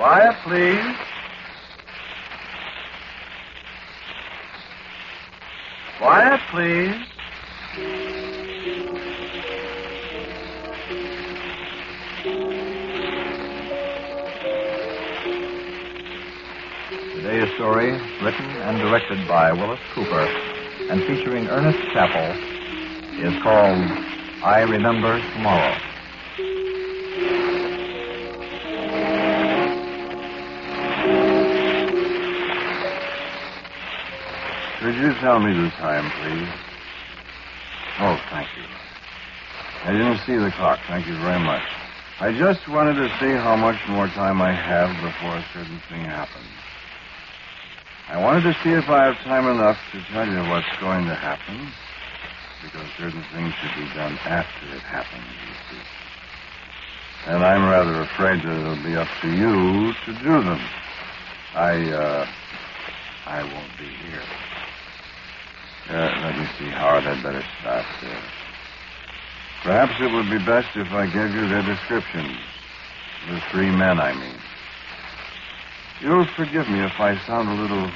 Quiet, please. Quiet, please. Today's story, written and directed by Wyllis Cooper and featuring Ernest Chappell, is called I Remember Tomorrow. Could you tell me the time, please? Oh, thank you. I didn't see the clock. Thank you very much. I just wanted to see how much more time I have before a certain thing happens. I wanted to see if I have time enough to tell you what's going to happen, because certain things should be done after it happens, you see. And I'm rather afraid that it'll be up to you to do them. I won't be here. Let me see, Howard, I'd better start. Perhaps it would be best if I gave you their descriptions. The three men, I mean. You'll forgive me if I sound a little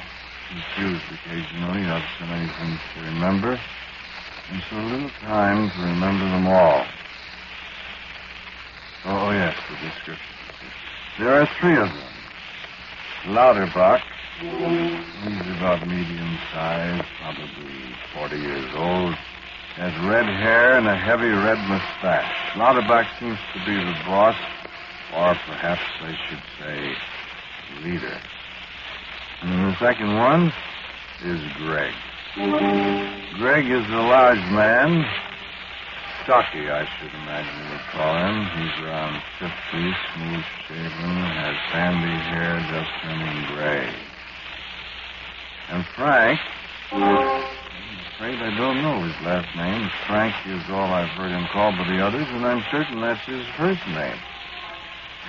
confused occasionally. I've so many things to remember, and so little time to remember them all. Oh, yes, the descriptions. There are three of them. Lauterbach, he's about medium size, probably 40 years old, has red hair and a heavy red mustache. Lauterbach seems to be the boss, or perhaps I should say leader. And the second one is Greg. Greg is a large man. Stocky, I should imagine you would call him. He's around 50, smooth-shaven, has sandy hair just turning gray. And Frank, I'm afraid I don't know his last name. Frank is all I've heard him called by the others, and I'm certain that's his first name.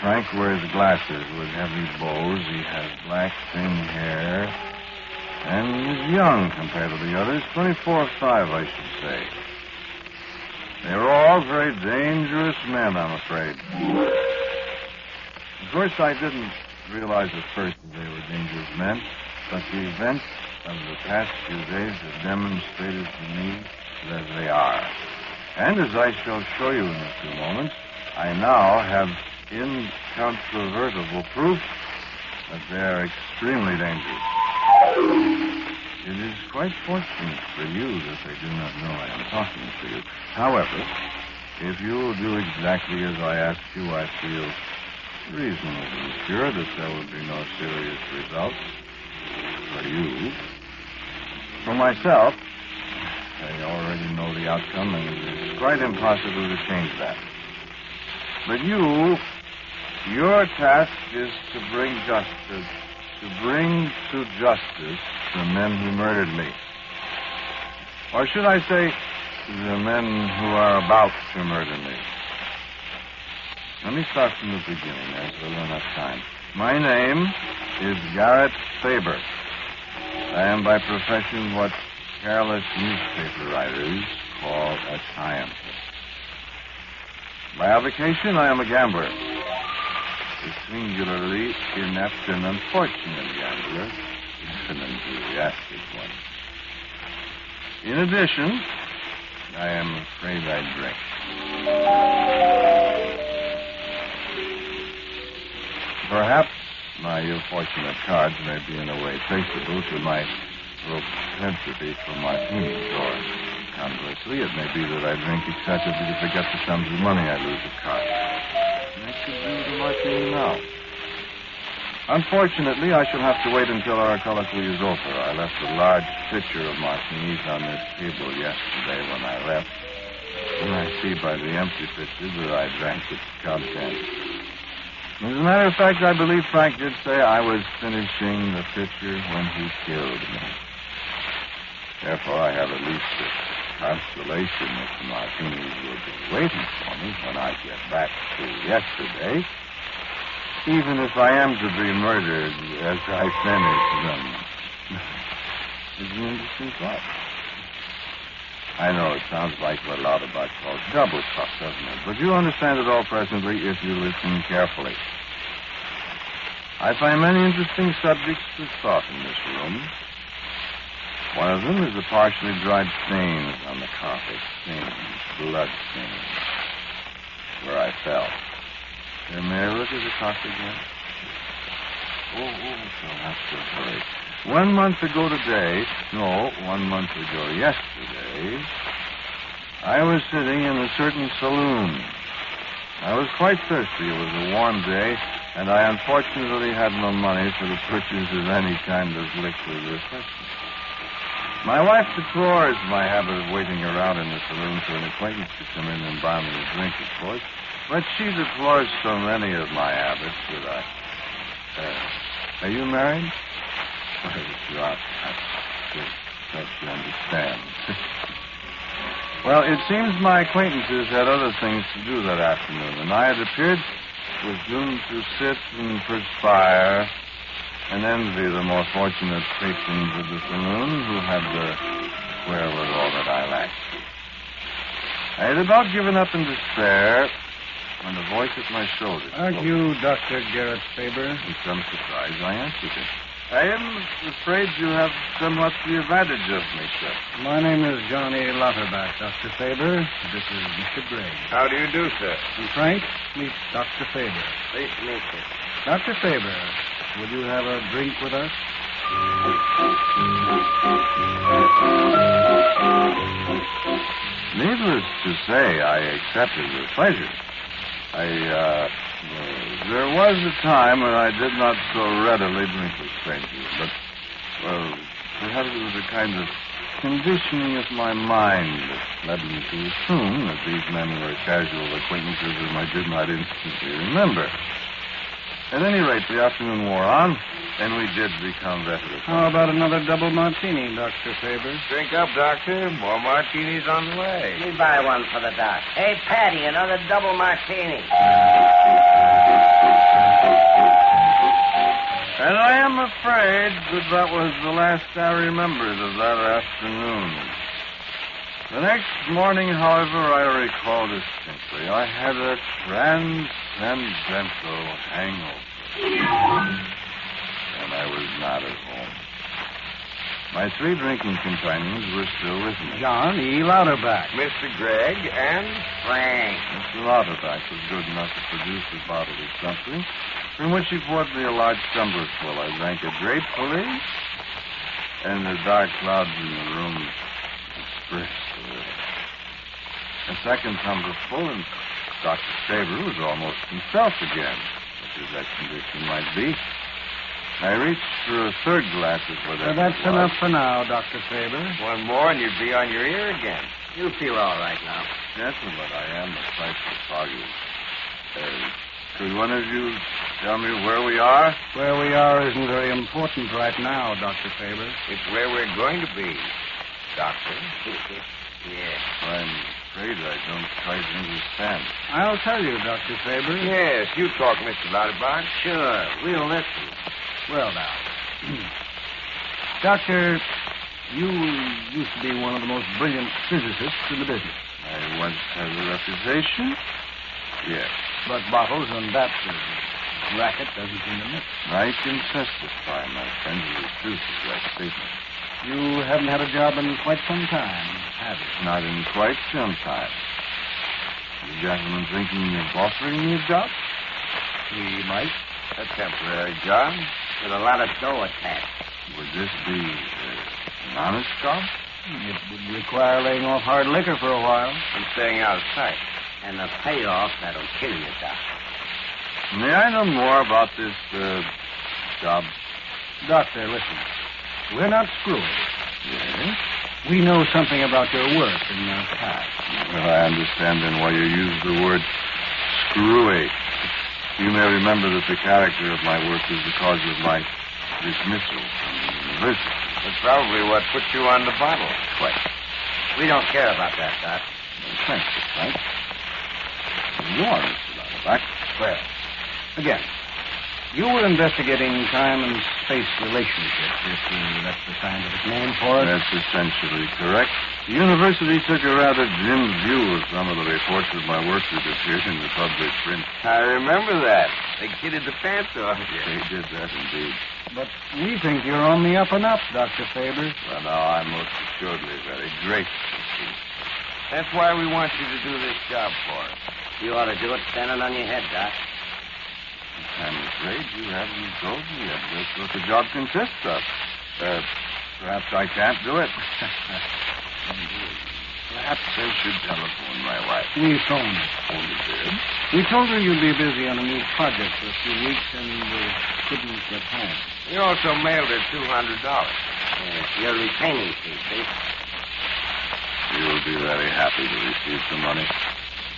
Frank wears glasses with heavy bows. He has black, thin hair. And he's young compared to the others. 24 or 5, I should say. They're all very dangerous men, I'm afraid. Of course, I didn't realize at first that they were dangerous men, but the events of the past few days have demonstrated to me that they are. And as I shall show you in a few moments, I now have incontrovertible proof that they're extremely dangerous. It is quite fortunate for you that they do not know I am talking to you. However, if you will do exactly as I ask you, I feel reasonably sure that there will be no serious results for you. For myself, I already know the outcome, and it is quite impossible to change that. But your task is to bring to justice the men who murdered me. Or should I say, the men who are about to murder me. Let me start from the beginning, as we'll enough time. My name is Garrett Faber. I am by profession what careless newspaper writers call a scientist. By avocation, I am a gambler. A singularly inept and unfortunate gambler, an enthusiastic one. In addition, I am afraid I drink. Perhaps my ill-fortunate cards may be in a way traceable to my propensity for martinis, or conversely, it may be that I drink excessively to forget the sums of money I lose at cards. And that could be the martini now. Unfortunately, I shall have to wait until our colloquy is over. I left a large pitcher of martinis on this table yesterday when I left. And I see by the empty pitcher that I drank its contents. As a matter of fact, I believe Frank did say I was finishing the pitcher when he killed me. Therefore, I have at least the consolation that the martinis will be waiting for me when I get back to yesterday, even if I am to be murdered as I finish them. It's an interesting thought. I know it sounds like what Lauterbach calls double talk, doesn't it? But you'll understand it all presently if you listen carefully. I find many interesting subjects of thought in this room. One of them is the partially dried stains on the carpet. Stains, blood stains, where I fell. Here, may I look at the clock again? So that's the hurry. 1 month ago today, 1 month ago yesterday, I was sitting in a certain saloon. I was quite thirsty. It was a warm day, and I unfortunately had no money for the purchase of any kind of liquid refreshment. My wife deplores my habit of waiting around in the saloon for an acquaintance to come in and buy me a drink, of course, but she deplores so many of my habits that are you married? Well, don't you understand? Well, it seems my acquaintances had other things to do that afternoon, and I, it appeared, was doomed to sit and perspire and envy the more fortunate patrons of the saloon who had the wherewithal that I lacked. I had about given up in despair when a voice at my shoulder spoke. Aren't you Dr. Garrett Faber? With some surprise, I answered it. I am afraid you have somewhat the advantage of me, sir. My name is Johnny Lauterbach, Dr. Faber. This is Mr. Gregg. How do you do, sir? And Frank, meet Dr. Faber. Pleased to meet you. Dr. Faber, will you have a drink with us? Needless to say, I accepted with pleasure. There was a time when I did not so readily drink with strangers, but, perhaps it was a kind of conditioning of my mind that led me to assume that these men were casual acquaintances whom I did not instantly remember. At any rate, the afternoon wore on, and we did become veterans. How about another double martini, Dr. Faber? Drink up, Doctor. More martinis on the way. Let me buy one for the doc. Hey, Patty, another double martini. And I am afraid that was the last I remembered of that afternoon. The next morning, however, I recall distinctly. I had a transcendental hangover. And I was not at home. My 3 drinking companions were still with me. John E. Lauterbach. Mr. Gregg and Frank. Mr. Lauterbach was good enough to produce a bottle of something, from which he poured me a large tumblerful. I drank it gratefully, and the dark clouds in the room dispersed a little. A second tumblerful, and Dr. Faber was almost himself again, such as that condition might be. I reached for a third glass of whatever. That's enough for now, Dr. Faber. one more and you'd be on your ear again. You feel all right now. Gentlemen, I am a trifle foggy. Could one of you tell me where we are? Where we are isn't very important right now, Dr. Faber. It's where we're going to be, Doctor. Yes. I'm afraid I don't quite understand. I'll tell you, Dr. Faber. Yes, you talk, Mr. Lauterbach. Sure, we'll listen. Well, now. Doctor, you used to be one of the most brilliant physicists in the business. I once had a reputation? Yes. But bottles and that racket doesn't seem to mix. I can testify, my friend, to the truth of that statement. You haven't had a job in quite some time, have you? Not in quite some time. You gentlemen thinking of offering me a job? We might. A temporary job With a lot of dough attached. Would this be an honest job? It would require laying off hard liquor for a while. and staying out of sight. And the payoff that'll kill you, Doc. May I know more about this job? Doctor, listen. We're not screwy. Yes. We know something about your work in the past. Well, I understand then why you use the word screwy. You may remember that the character of my work is the cause of my dismissal from the university. That's probably what put you on the bottle. Quite. We don't care about that, Doc. Thank you, Frank. You are, Mr. Lauterbach. Well, again, You were investigating time and space relationships, if that's the scientific name for it. That's essentially correct. The university took a rather dim view of some of the reports of my work that appeared in the public print. I remember that. They kidded the pants off you. They did that indeed. But we think you're on the up and up, Dr. Faber. Well, now, I'm most assuredly very grateful. That's why we want you to do this job for us. You ought to do it standing on your head, Doc. I'm afraid you haven't told me yet just what the job consists of. Perhaps I can't do it. Perhaps I should telephone my wife. We phoned. Only did. We told her you'd be busy on a new project for a few weeks and couldn't get home. We also mailed her $200. Your retaining fee, see? You'll be very happy to receive some money.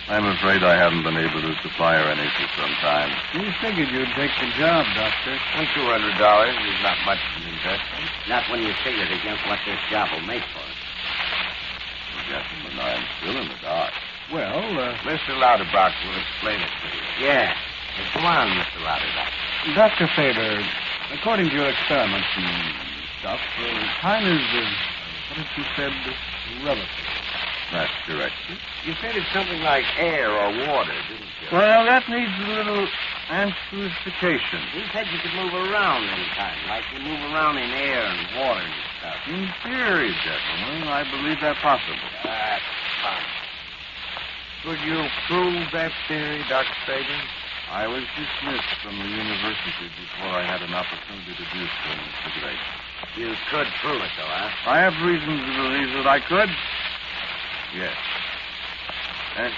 I'm afraid I haven't been able to supply her any for some time. We figured you'd take the job, Doctor. And $200 is not much of an investment. Not when you figure it against what this job will make for us. Gentlemen, I'm still in the dark. Well, Mr. Lauterbach will explain it to you. Yeah. Come on, Mr. Lauterbach. Dr. Faber, according to your experiments and stuff, time is, what did you said, relative. That's correct, sir. You said it's something like air or water, didn't you? Well, that needs a little amplification. He said you could move around in time, like you move around in air and water and stuff. In theory, gentlemen, I believe that possible. That's fine. Could you prove that theory, Dr. Faber? I was dismissed from the university before I had an opportunity to do so, Mr. Gray. You could prove it, though, huh? I have reason to believe that I could. Yes. And,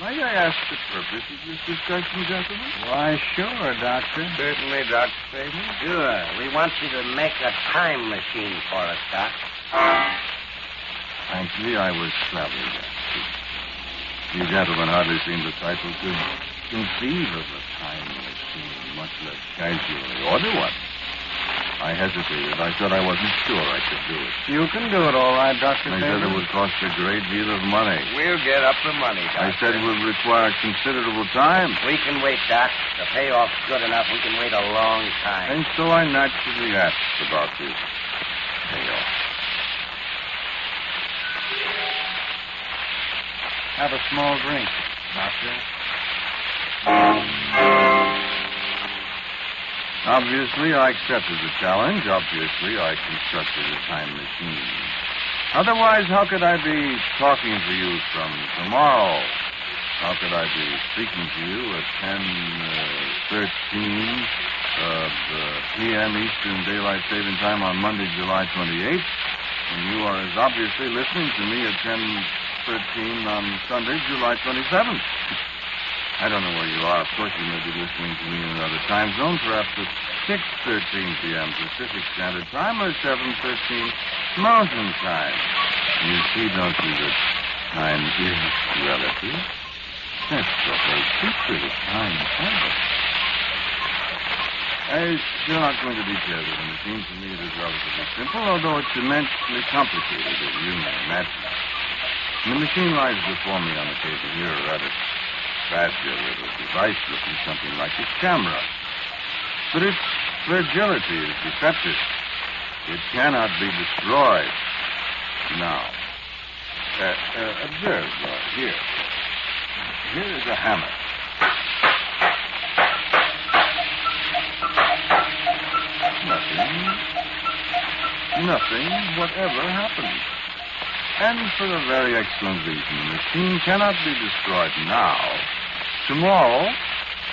might I ask the purpose of this discussion, gentlemen? Why, sure, Doctor. Certainly, Dr. Faber. Sure. We want you to make a time machine for us, Doc. Frankly, I was flabbergasted. You gentlemen hardly seem the type who could conceive of a time machine, much less casually order one. I hesitated. I said I wasn't sure I could do it. You can do it all right, Dr. They Faber. said it would cost a great deal of money. We'll get up the money, Doctor. I said it would require considerable time. We can wait, Doc. The payoff's good enough. We can wait a long time. And so I naturally asked about this payoff. Have a small drink, Doctor. Obviously, I accepted the challenge. Obviously, I constructed a time machine. Otherwise, how could I be talking to you from tomorrow? How could I be speaking to you at 10:13 p.m. Eastern Daylight Saving Time on Monday, July 28th, when you are as obviously listening to me at 10:13 on Sunday, July 27th? I don't know where you are. Of course, you may be listening to me in another time zone, perhaps at 6:13 p.m. Pacific Standard Time or 7:13 Mountain Time. You see, don't you, that time is relative? That's the whole secret of time travel. I'm still not going to detail the machine. To me, it is relatively simple, although it's immensely complicated, as you may imagine. The machine lies before me on the table here, a rather fragile little device looking something like a camera. But its fragility is deceptive. It cannot be destroyed. Now, observe here. Here is a hammer. Nothing whatever happens. And for a very excellent reason. The machine cannot be destroyed now. Tomorrow,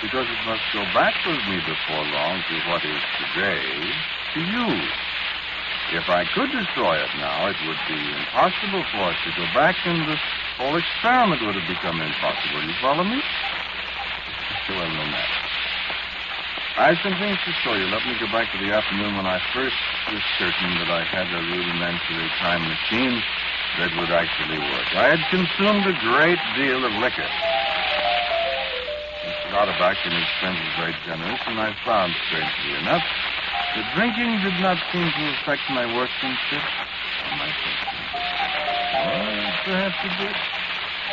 because it must go back with me before long to what is today, to you. If I could destroy it now, it would be impossible for us to go back, and the whole experiment would have become impossible. You follow me? Well, no matter. I have some things to show you. Let me go back to the afternoon when I first was certain that I had a rudimentary time machine that would actually work. I had consumed a great deal of liquor. Mr. Lauterbach, in his friends, was very generous, and I found, strangely enough, that drinking did not seem to affect my workmanship or my thinking. Well, perhaps it did.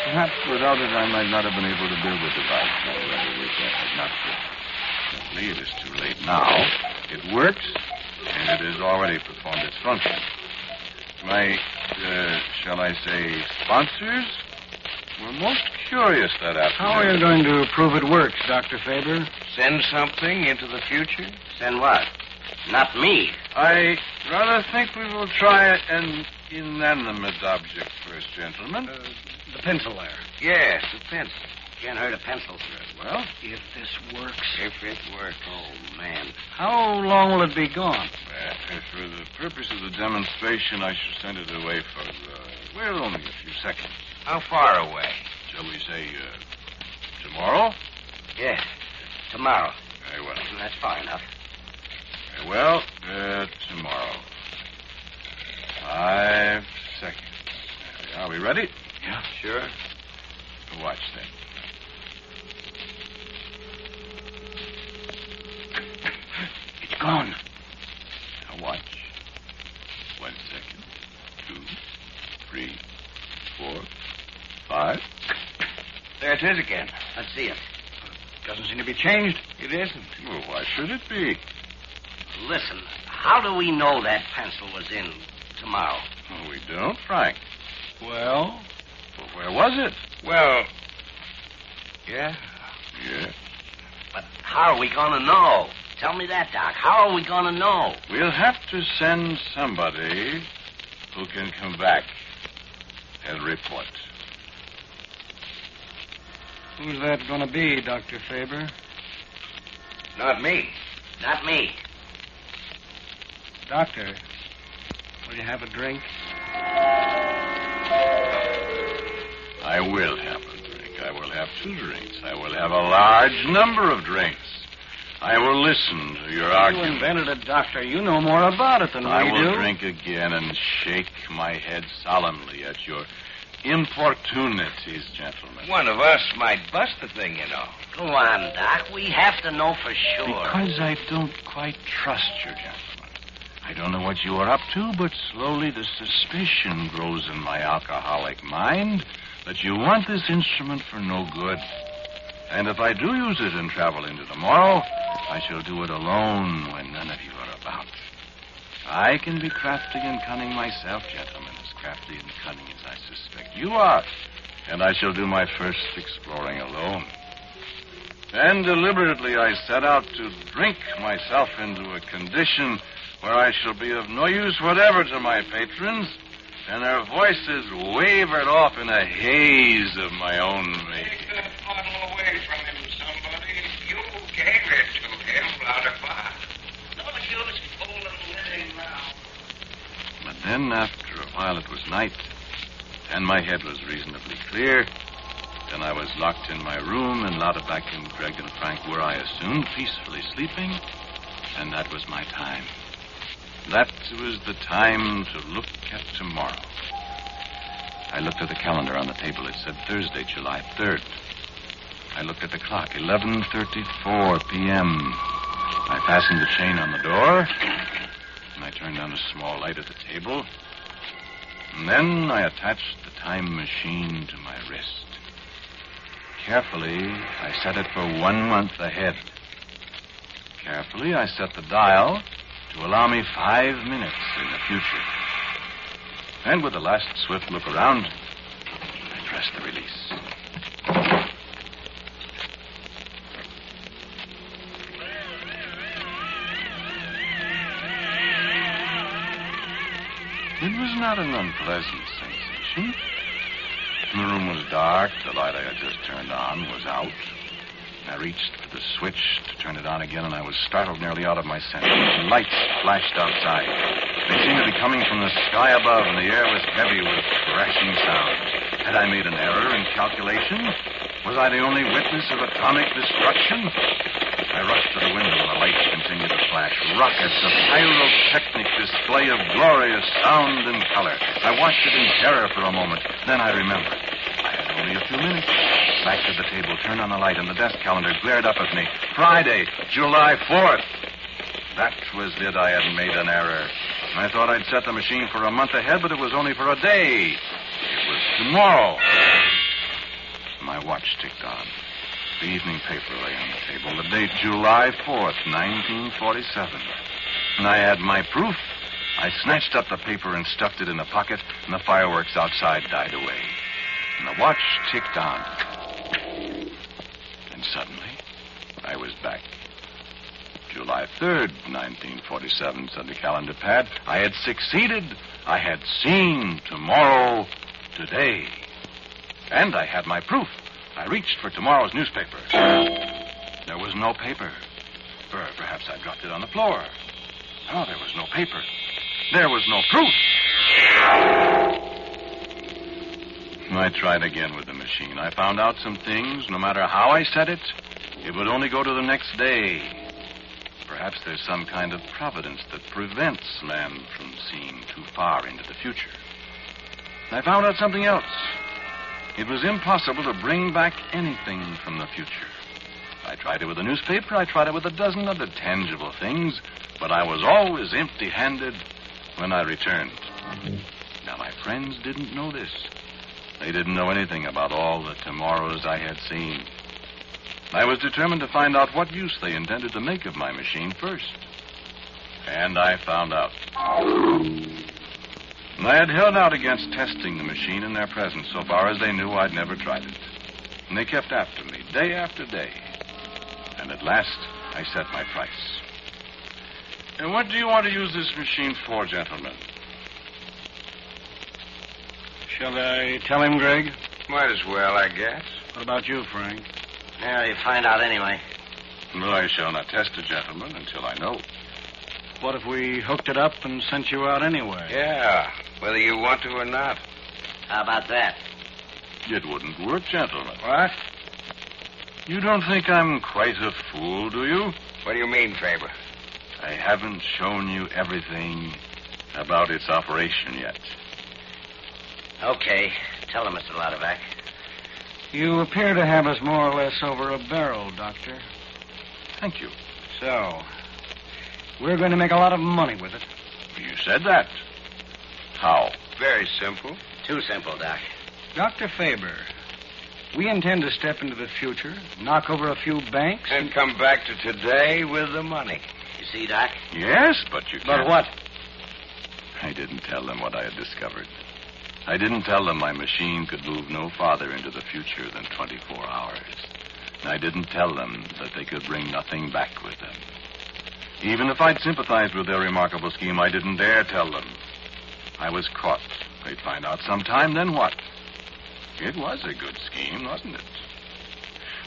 Perhaps without it, I might not have been able to build a device already, which I had not built. Lee, it is Now, it works, and it has already performed its function. My, shall I say, sponsors were most curious that afternoon. How are you going to prove it works, Dr. Faber? Send something into the future? Send what? Not me. I rather think we will try an inanimate object first, gentlemen. The pencil there. Yes, the pencil. Can't hurt a pencil. Well, If this works. If it works. Oh, man. How long will it be gone? for the purpose of the demonstration, I shall send it away for, only a few seconds. How far away? Shall we say, tomorrow? Yes. Tomorrow. Very well. That's far enough. Very well, tomorrow. 5 seconds. There we are. Are we ready? Yeah. Sure. Watch then. It's gone. Now watch. 1 second. 2, 3, 4, 5. There it is again. Let's see it. Doesn't seem to be changed. It isn't. Well, why should it be? Listen, how do we know that pencil was in tomorrow? Well, we don't, Frank. Well, Well, where was it? Well, yeah. Yeah. But how are we going to know? Tell me that, Doc. How are we going to know? We'll have to send somebody who can come back and report. who's that going to be, Dr. Faber? Not me. Not me. Doctor, will you have a drink? I will have a drink. I will have 2 drinks. I will have a large number of drinks. I will listen to your You argument. invented it, Doctor. You know more about it than I we will do. drink again and shake my head solemnly at your importunities, gentlemen. One of us might bust the thing, you know. Go on, Doc. We have to know for sure. Because I don't quite trust you, gentlemen. I don't know what you are up to, but slowly the suspicion grows in my alcoholic mind that you want this instrument for no good. And if I do use it and travel into tomorrow, I shall do it alone when none of you are about. I can be crafty and cunning myself, gentlemen, as crafty and cunning as I suspect you are. And I shall do my first exploring alone. Then deliberately I set out to drink myself into a condition where I shall be of no use whatever to my patrons, and their voices wavered off in a haze of my own making. Take that bottle away from him, somebody. You gave it to him, Louderback. No use fooling living now. But then, after a while, it was night, and my head was reasonably clear. Then I was locked in my room, and Louderback and Greg and Frank were, I assumed, peacefully sleeping, and that was my time. That was the time to look at tomorrow. I looked at the calendar on the table. It said Thursday, July 3rd. I looked at the clock, 11:34 p.m. I fastened the chain on the door, and I turned on a small light at the table. And then I attached the time machine to my wrist. Carefully, I set it for 1 month ahead. Carefully, I set the dial to allow me 5 minutes in the future. And with a last swift look around, I pressed the release. It was not an unpleasant sensation. The room was dark. The light I had just turned on was out. I reached for the switch to turn it on again, and I was startled nearly out of my senses. Lights flashed outside. They seemed to be coming from the sky above, and the air was heavy with crashing sound. Had I made an error in calculation? Was I the only witness of atomic destruction? I rushed to the window, and the lights continued to flash. Rockets, a pyrotechnic display of glorious sound and color. I watched it in terror for a moment. Then I remembered. I had only a few minutes. Back to the table, turned on the light, and the desk calendar glared up at me. Friday, July 4th. That was it. I had made an error. I thought I'd set the machine for a month ahead, but it was only for a day. It was tomorrow. My watch ticked on. The evening paper lay on the table. The date, July 4th, 1947. And I had my proof. I snatched up the paper and stuffed it in a pocket, and the fireworks outside died away. And the watch ticked on. And suddenly, I was back. July 3rd, 1947, said the calendar pad. I had succeeded. I had seen tomorrow today. And I had my proof. I reached for tomorrow's newspaper. There was no paper. Or perhaps I dropped it on the floor. No, there was no paper. There was no proof. I tried again with the machine. I found out some things. No matter how I set it, it would only go to the next day. Perhaps there's some kind of providence that prevents man from seeing too far into the future. I found out something else. It was impossible to bring back anything from the future. I tried it with a newspaper. I tried it with a dozen other tangible things, but I was always empty-handed when I returned. Now, my friends didn't know this. They didn't know anything about all the tomorrows I had seen. I was determined to find out what use they intended to make of my machine first. And I found out. And I had held out against testing the machine in their presence so far as they knew I'd never tried it. And they kept after me, day after day. And at last, I set my price. And what do you want to use this machine for, gentlemen? Shall I tell him, Greg? Might as well, I guess. What about you, Frank? Yeah, you find out anyway. Well, I shall not test it, gentlemen, until I know. What if we hooked it up and sent you out anyway? Yeah, whether you want to or not. How about that? It wouldn't work, gentlemen. What? You don't think I'm quite a fool, do you? What do you mean, Faber? I haven't shown you everything about its operation yet. Okay. Tell him, Mr. Lauterback. You appear to have us more or less over a barrel, Doctor. Thank you. So, we're going to make a lot of money with it. You said that. How? Very simple. Too simple, Doc. Dr. Faber, we intend to step into the future, knock over a few banks. And come back to today with the money. You see, Doc? Yes, but you can't. But what? I didn't tell them what I had discovered. I didn't tell them my machine could move no farther into the future than 24 hours. And I didn't tell them that they could bring nothing back with them. Even if I'd sympathized with their remarkable scheme, I didn't dare tell them. I was caught. They'd find out sometime, then what? It was a good scheme, wasn't it?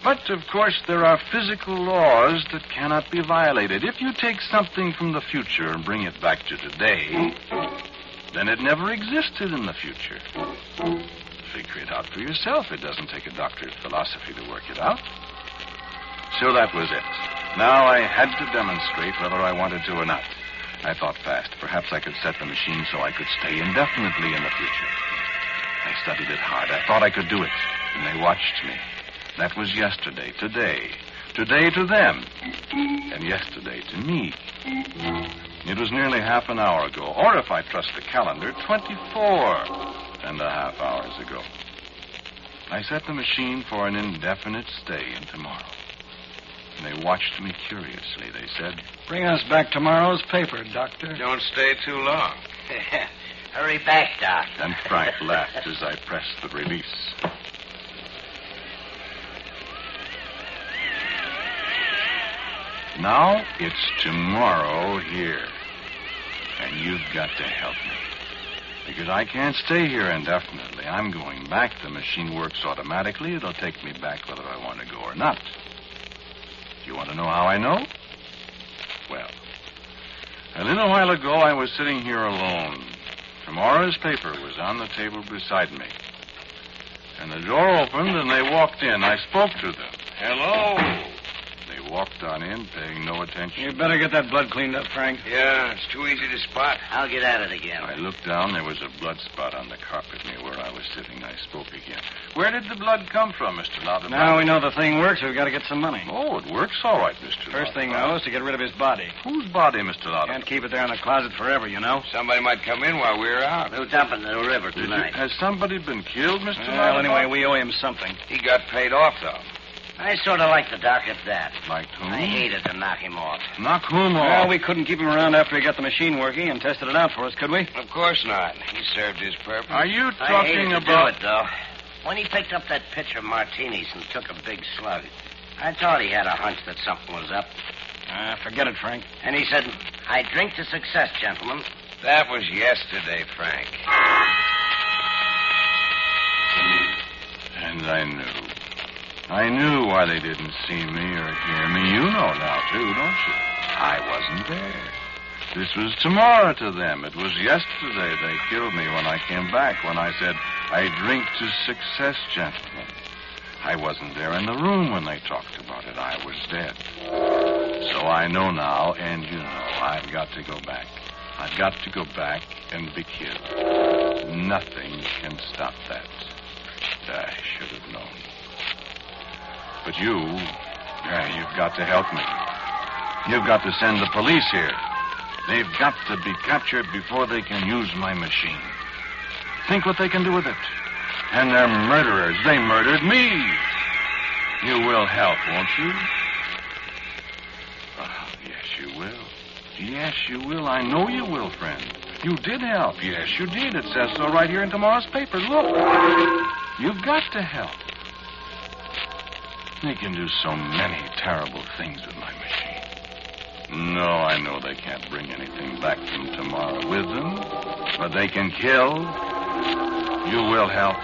But, of course, there are physical laws that cannot be violated. If you take something from the future and bring it back to today, then it never existed in the future. Figure it out for yourself. It doesn't take a doctor's philosophy to work it out. So that was it. Now I had to demonstrate whether I wanted to or not. I thought fast. Perhaps I could set the machine so I could stay indefinitely in the future. I studied it hard. I thought I could do it. And they watched me. That was yesterday, today. Today to them. And yesterday to me. It was nearly half an hour ago. Or if I trust the calendar, 24.5 hours ago. I set the machine for an indefinite stay in tomorrow. And they watched me curiously. They said, Bring us back tomorrow's paper, Doctor. Don't stay too long. Hurry back, Doc. And Frank laughed as I pressed the release. Now it's tomorrow here. And you've got to help me. Because I can't stay here indefinitely. I'm going back. The machine works automatically. It'll take me back whether I want to go or not. Do you want to know how I know? Well, a little while ago, I was sitting here alone. Tomorrow's paper was on the table beside me. And the door opened, and they walked in. I spoke to them. Hello. They walked on in, paying no attention. You better get that blood cleaned up, Frank. Yeah, it's too easy to spot. I'll get at it again. I looked down. There was a blood spot on the carpet near where I was sitting. I spoke again. Where did the blood come from, Mr. Lauterback? Now we know the thing works. We've got to get some money. Oh, it works all right, Mr. First thing, Lauterback. though, is to get rid of his body. Whose body, Mr. Lauterback? Can't keep it there in the closet forever, you know. Somebody might come in while we're out. We'll dump it in the river tonight. Has somebody been killed, Mr. Well, Lauterback? anyway, we owe him something. He got paid off, though. I sort of like the doc at that. Like whom? I hated to knock him off. Knock whom off? Well, we couldn't keep him around after he got the machine working and tested it out for us, could we? Of course not. He served his purpose. Are you I talking hated to about... do it, though. When he picked up that pitcher of martinis and took a big slug, I thought he had a hunch that something was up. Forget it, Frank. And he said, I drink to success, gentlemen. That was yesterday, Frank. And I knew why they didn't see me or hear me. You know now, too, don't you? I wasn't there. This was tomorrow to them. It was yesterday they killed me when I came back, when I said, I drink to success, gentlemen. I wasn't there in the room when they talked about it. I was dead. So I know now, and you know, I've got to go back. I've got to go back and be killed. Nothing can stop that. I should have known. But you've got to help me. You've got to send the police here. They've got to be captured before they can use my machine. Think what they can do with it. And they're murderers. They murdered me. You will help, won't you? Oh, yes, you will. Yes, you will. I know you will, friend. You did help. Yes, you did. It says so right here in tomorrow's paper. Look. You've got to help. They can do so many terrible things with my machine. No, I know they can't bring anything back from tomorrow with them, but they can kill. You will help.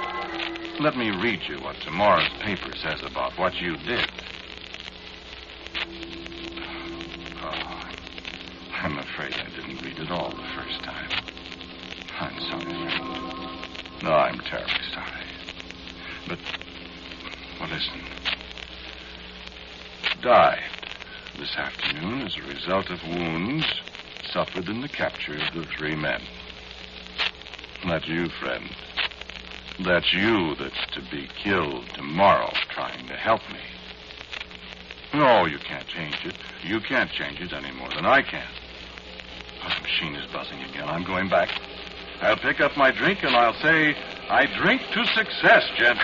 Let me read you what tomorrow's paper says about what you did. Oh, I'm afraid I didn't read it all the first time. I'm sorry, friend. No, I'm terribly sorry. But, well, listen. Died this afternoon as a result of wounds suffered in the capture of the 3 men. That's you, friend. That's you that's to be killed tomorrow trying to help me. No, you can't change it. You can't change it any more than I can. Oh, the machine is buzzing again. I'm going back. I'll pick up my drink and I'll say, I drink to success, gent.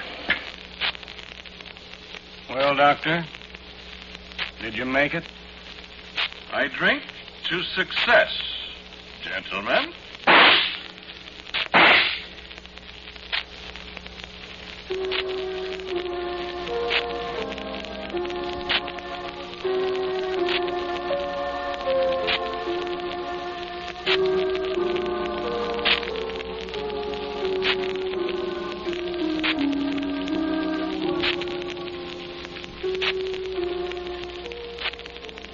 Well, Doctor, did you make it? I drink to success, gentlemen.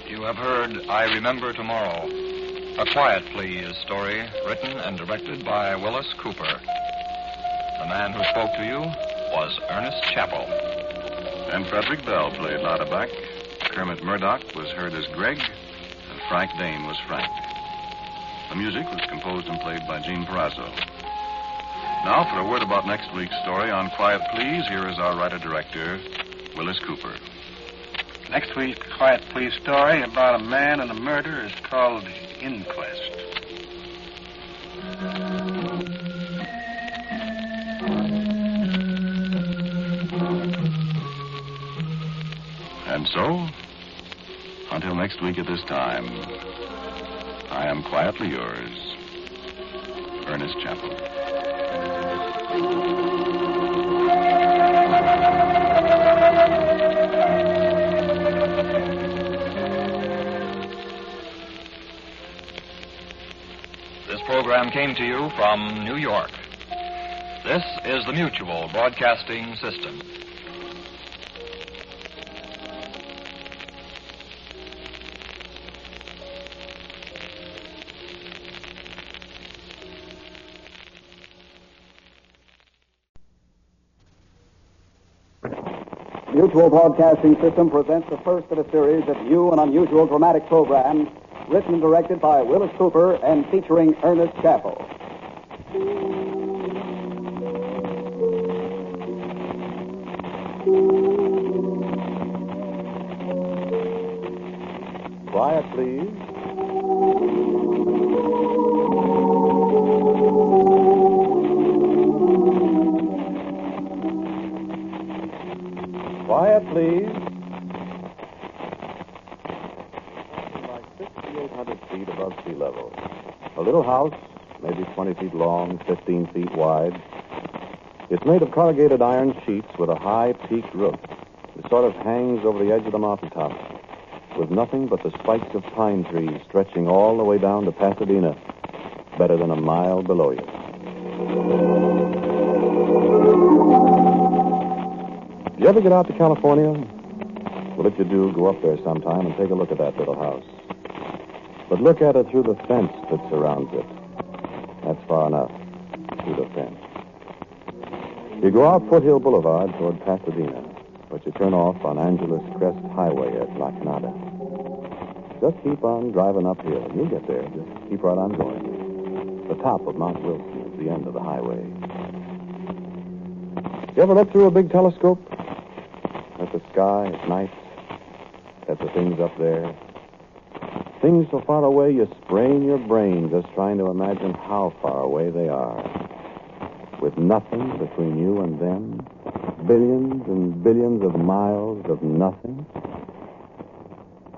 You have heard I Remember Tomorrow, a Quiet Please story written and directed by Wyllis Cooper. The man who spoke to you was Ernest Chappell. And Frederick Bell played Lauterbach. Kermit Murdoch was heard as Greg, and Frank Dane was Frank. The music was composed and played by Gene Perazzo. Now, for a word about next week's story on Quiet Please, here is our writer-director, Wyllis Cooper. Next week's Quiet Please story about a man and a murder is called Inquest. And so, until next week at this time, I am quietly yours, Ernest Chappell. This program came to you from New York. This is the Mutual Broadcasting System. Mutual Broadcasting System presents the first of a series of new and unusual dramatic programs written and directed by Wyllis Cooper and featuring Ernest Chappell. Quiet, please. Quiet, please. 1,500 feet above sea level. A little house, maybe 20 feet long, 15 feet wide. It's made of corrugated iron sheets with a high peaked roof. It sort of hangs over the edge of the mountaintop, with nothing but the spikes of pine trees stretching all the way down to Pasadena, better than a mile below you. You ever get out to California? Well, if you do, go up there sometime and take a look at that little house. But look at it through the fence that surrounds it. That's far enough, through the fence. You go out Foothill Boulevard toward Pasadena, but you turn off on Angeles Crest Highway at La Canada. Just keep on driving uphill, and you'll get there. Just keep right on going. The top of Mount Wilson is the end of the highway. You ever look through a big telescope? At the sky at night? At the things up there? Things so far away you sprain your brain just trying to imagine how far away they are. With nothing between you and them? Billions and billions of miles of nothing?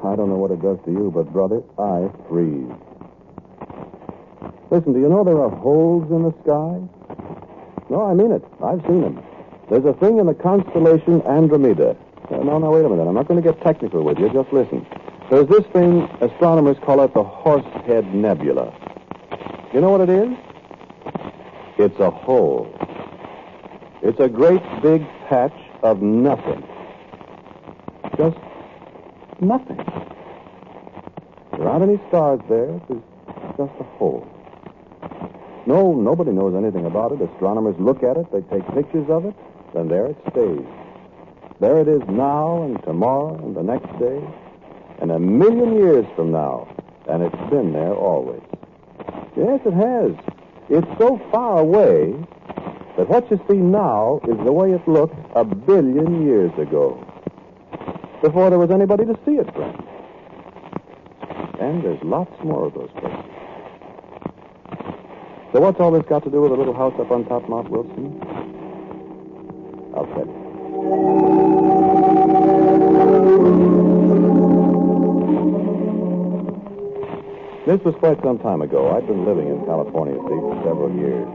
I don't know what it does to you, but, brother, I freeze. Listen, do you know there are holes in the sky? No, I mean it. I've seen them. There's a thing in the constellation Andromeda. No, wait a minute. I'm not going to get technical with you. Just listen. There's this thing, astronomers call it the Horsehead Nebula. You know what it is? It's a hole. It's a great big patch of nothing. Just nothing. There aren't any stars there. There's just a hole. No, nobody knows anything about it. Astronomers look at it, they take pictures of it, then there it stays. There it is now and tomorrow and the next day and 1,000,000 years from now. And it's been there always. Yes, it has. It's so far away that what you see now is the way it looked 1,000,000,000 years ago. Before there was anybody to see it, friend. And there's lots more of those places. So what's all this got to do with a little house up on top Mount Wilson? I'll tell you. This was quite some time ago. I'd been living in California, see, for several years.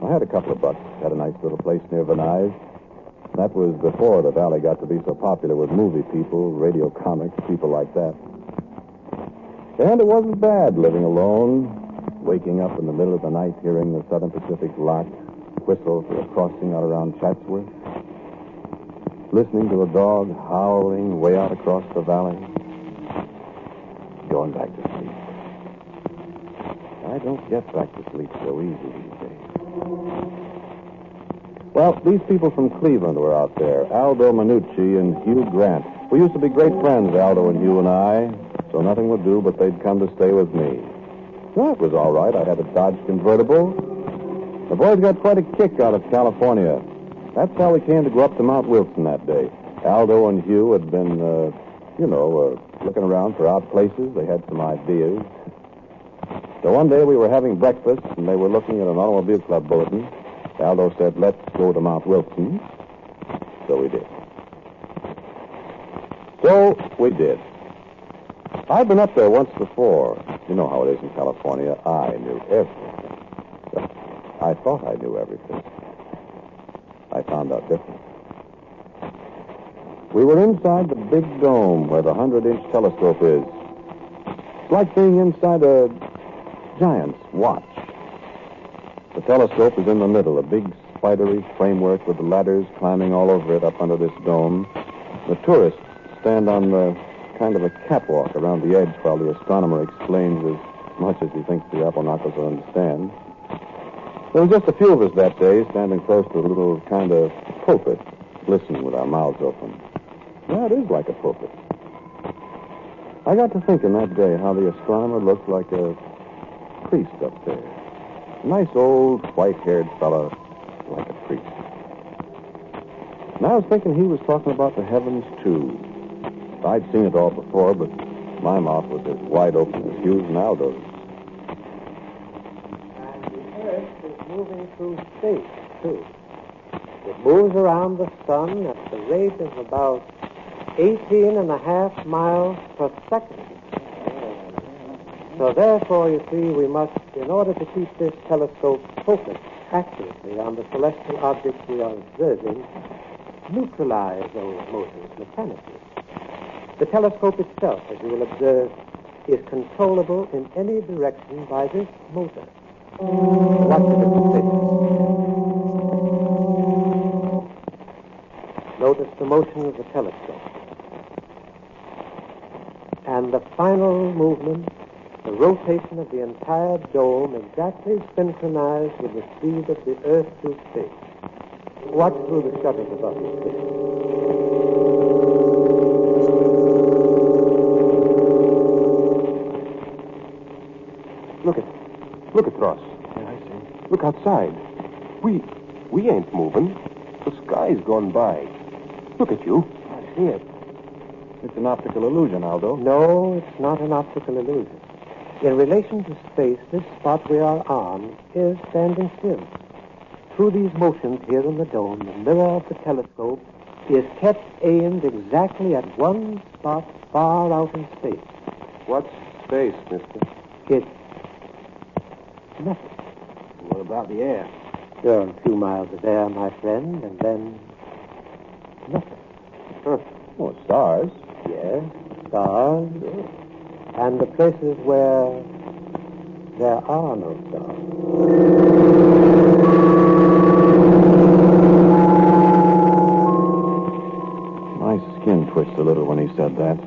I had a couple of bucks, had a nice little place near Venice. That was before the valley got to be so popular with movie people, radio comics, people like that. And it wasn't bad living alone, waking up in the middle of the night hearing the Southern Pacific Lark whistle for a crossing out around Chatsworth, listening to a dog howling way out across the valley, going back to sleep. I don't get back to sleep so easy these days. Well, these people from Cleveland were out there, Aldo Minucci and Hugh Grant. We used to be great friends, Aldo and Hugh and I, so nothing would do but they'd come to stay with me. That was all right. I had a Dodge convertible. The boys got quite a kick out of California. That's how we came to go up to Mount Wilson that day. Aldo and Hugh had been, looking around for odd places. They had some ideas. So one day we were having breakfast, and they were looking at an automobile club bulletin. Aldo said, "Let's go to Mount Wilson." So we did. I'd been up there once before. You know how it is in California. I knew everything. Well, I thought I knew everything. I found out different. We were inside the big dome where the 100-inch telescope is. It's like being inside a giant's watch. The telescope is in the middle, a big spidery framework with the ladders climbing all over it up under this dome. The tourists stand on the kind of a catwalk around the edge while the astronomer explains as much as he thinks the apple knockers will understand. There were just a few of us that day standing close to a little kind of pulpit, listening with our mouths open. Yeah, it is like a pulpit. I got to thinking that day how the astronomer looked like a priest up there. A nice old white-haired fellow, like a priest. And I was thinking he was talking about the heavens, too. I'd seen it all before, but my mouth was as wide open as Hugh's and Aldo's. And the Earth is moving through space, too. It moves around the sun at the rate of about 18.5 miles per second. So therefore, you see, we must, in order to keep this telescope focused accurately on the celestial objects we are observing, neutralize those motions mechanically. The telescope itself, as you will observe, is controllable in any direction by this motor. Watch it at the figure. Notice the motion of the telescope. And the final movement, the rotation of the entire dome exactly synchronized with the speed of the Earth through space. Watch through the shutters above you, please. Look at Ross. Yeah, I see. Look outside. We ain't moving. The sky's gone by. Look at you. I see it. It's an optical illusion, Aldo. No, it's not an optical illusion. In relation to space, this spot we are on is standing still. Through these motions here in the dome, the mirror of the telescope is kept aimed exactly at one spot far out in space. What's space, mister? It's nothing. What about the air? There are a few miles of air, my friend, and then nothing. Huh. Oh, stars. Yes, stars. And the places where there are no stars. My skin twitched a little when he said that.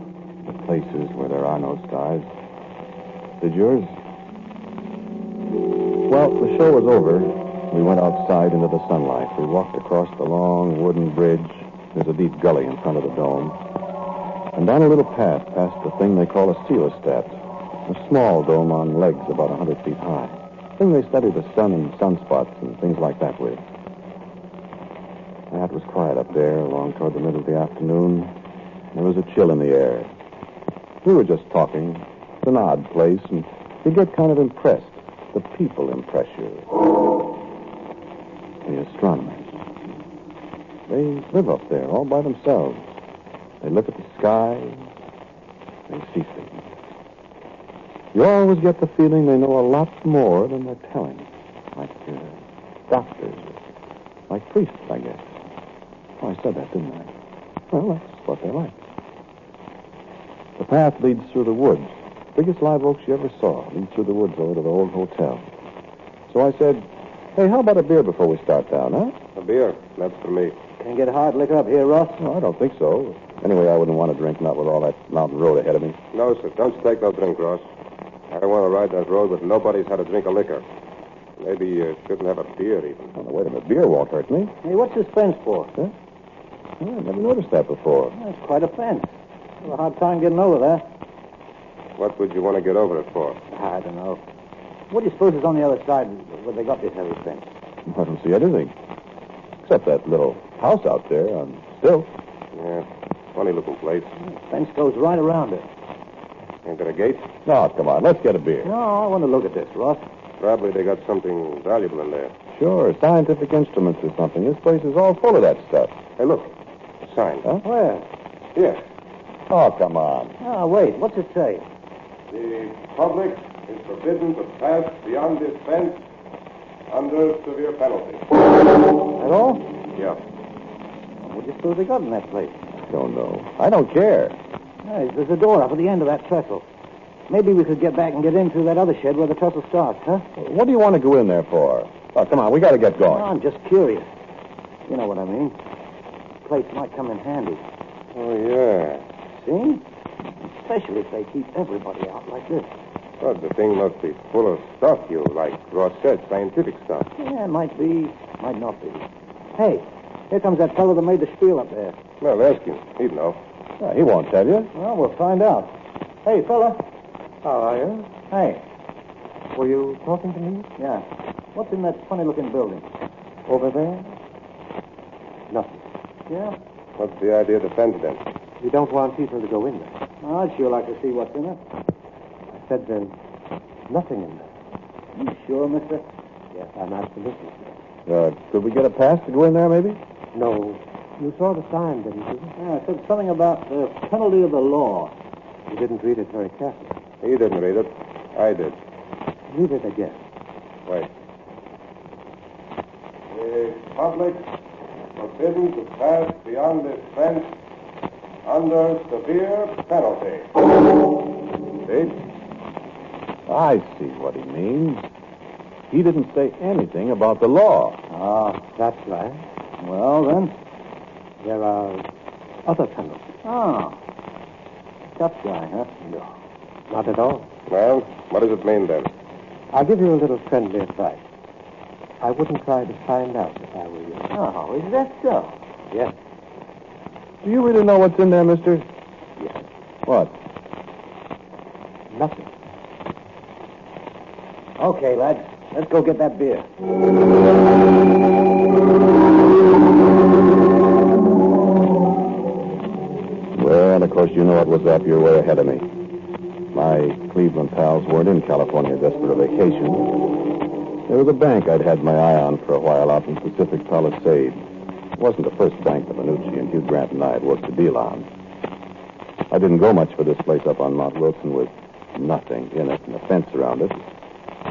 The places where there are no stars. Did yours? Well, the show was over. We went outside into the sunlight. We walked across the long wooden bridge. There's a deep gully in front of the dome. And down a little path past the thing they call a coelostat. A small dome on legs about 100 feet high. Thing they study the sun and sunspots and things like that with. It was quiet up there along toward the middle of the afternoon. There was a chill in the air. We were just talking. It's an odd place, and you get kind of impressed. The people impress you. The astronomers. They live up there all by themselves. They look at the sky. They see things. You always get the feeling they know a lot more than they're telling. Like doctors. Like priests, I guess. Oh, I said that, didn't I? Well, that's what they're like. The path leads through the woods. Biggest live oaks you ever saw. Leads through the woods over to the old hotel. So I said, hey, how about a beer before we start down, huh? A beer. That's for me. Can you get hard liquor up here, Ross? No, I don't think so. Anyway, I wouldn't want to drink, not with all that mountain road ahead of me. No, sir. Don't take no drink, Ross. I don't want to ride that road, but nobody's had a drink of liquor. Maybe you shouldn't have a beer, even. Oh, no, wait a minute. Beer won't hurt me. Hey, what's this fence for? Huh? Oh, I never noticed that before. That's quite a fence. Have a hard time getting over there. What would you want to get over it for? I don't know. What do you suppose is on the other side where they got this heavy fence? I don't see anything. Except that little house out there on stilts. Yeah, funny-looking place. The fence goes right around it. Ain't got a gate? No, come on. Let's get a beer. No, I want to look at this, Ross. Probably they got something valuable in there. Sure, scientific instruments or something. This place is all full of that stuff. Hey, look. A sign. Huh? Where? Here. Oh, come on. Ah, wait. What's it say? The public is forbidden to pass beyond this fence under severe penalty. At all? Yeah. What do you suppose they got in that place? I don't know. I don't care. Hey, there's a door up at the end of that trestle. Maybe we could get back and get in through that other shed where the trestle starts, huh? What do you want to go in there for? Oh, come on. We got to get going. I'm just curious. You know what I mean. The place might come in handy. Oh, yeah. See? Especially if they keep everybody out like this. Well, the thing must be full of stuff, like Ross said, scientific stuff. Yeah, it might be, might not be. Hey, here comes that fellow that made the spiel up there. Well, ask him. He'd know. He won't tell you. Well, we'll find out. Hey, fella. How are you? Hey. Were you talking to me? Yeah. What's in that funny-looking building? Over there? Nothing. Yeah? What's the idea of the fence, then? You don't want people to go in there. I'd sure like to see what's in it. I said there's nothing in there. You sure, mister? Yes, I'm absolutely sure. Could we get a pass to go in there, maybe? No. You saw the sign, didn't you? Yeah, it said something about the penalty of the law. You didn't read it very carefully. He didn't read it. I did. Read it again. Wait. The public forbidden to pass beyond this fence under severe penalty. See? I see what he means. He didn't say anything about the law. Ah, that's right. Well, then. There are other penalties. Oh. Tough guy, huh? No, not at all. Well, what does it mean then? I'll give you a little friendly advice. I wouldn't try to find out if I were you. Oh, is that so? Yes. Do you really know what's in there, mister? Yes. What? Nothing. Okay, lads. Let's go get that beer. Well, of course, you know it was up. You're way ahead of me. My Cleveland pals weren't in California just for a vacation. There was a bank I'd had my eye on for a while out in Pacific Palisades. It wasn't the first bank that Minucci and Hugh Grant and I had worked a deal on. I didn't go much for this place up on Mount Wilson with nothing in it and a fence around it.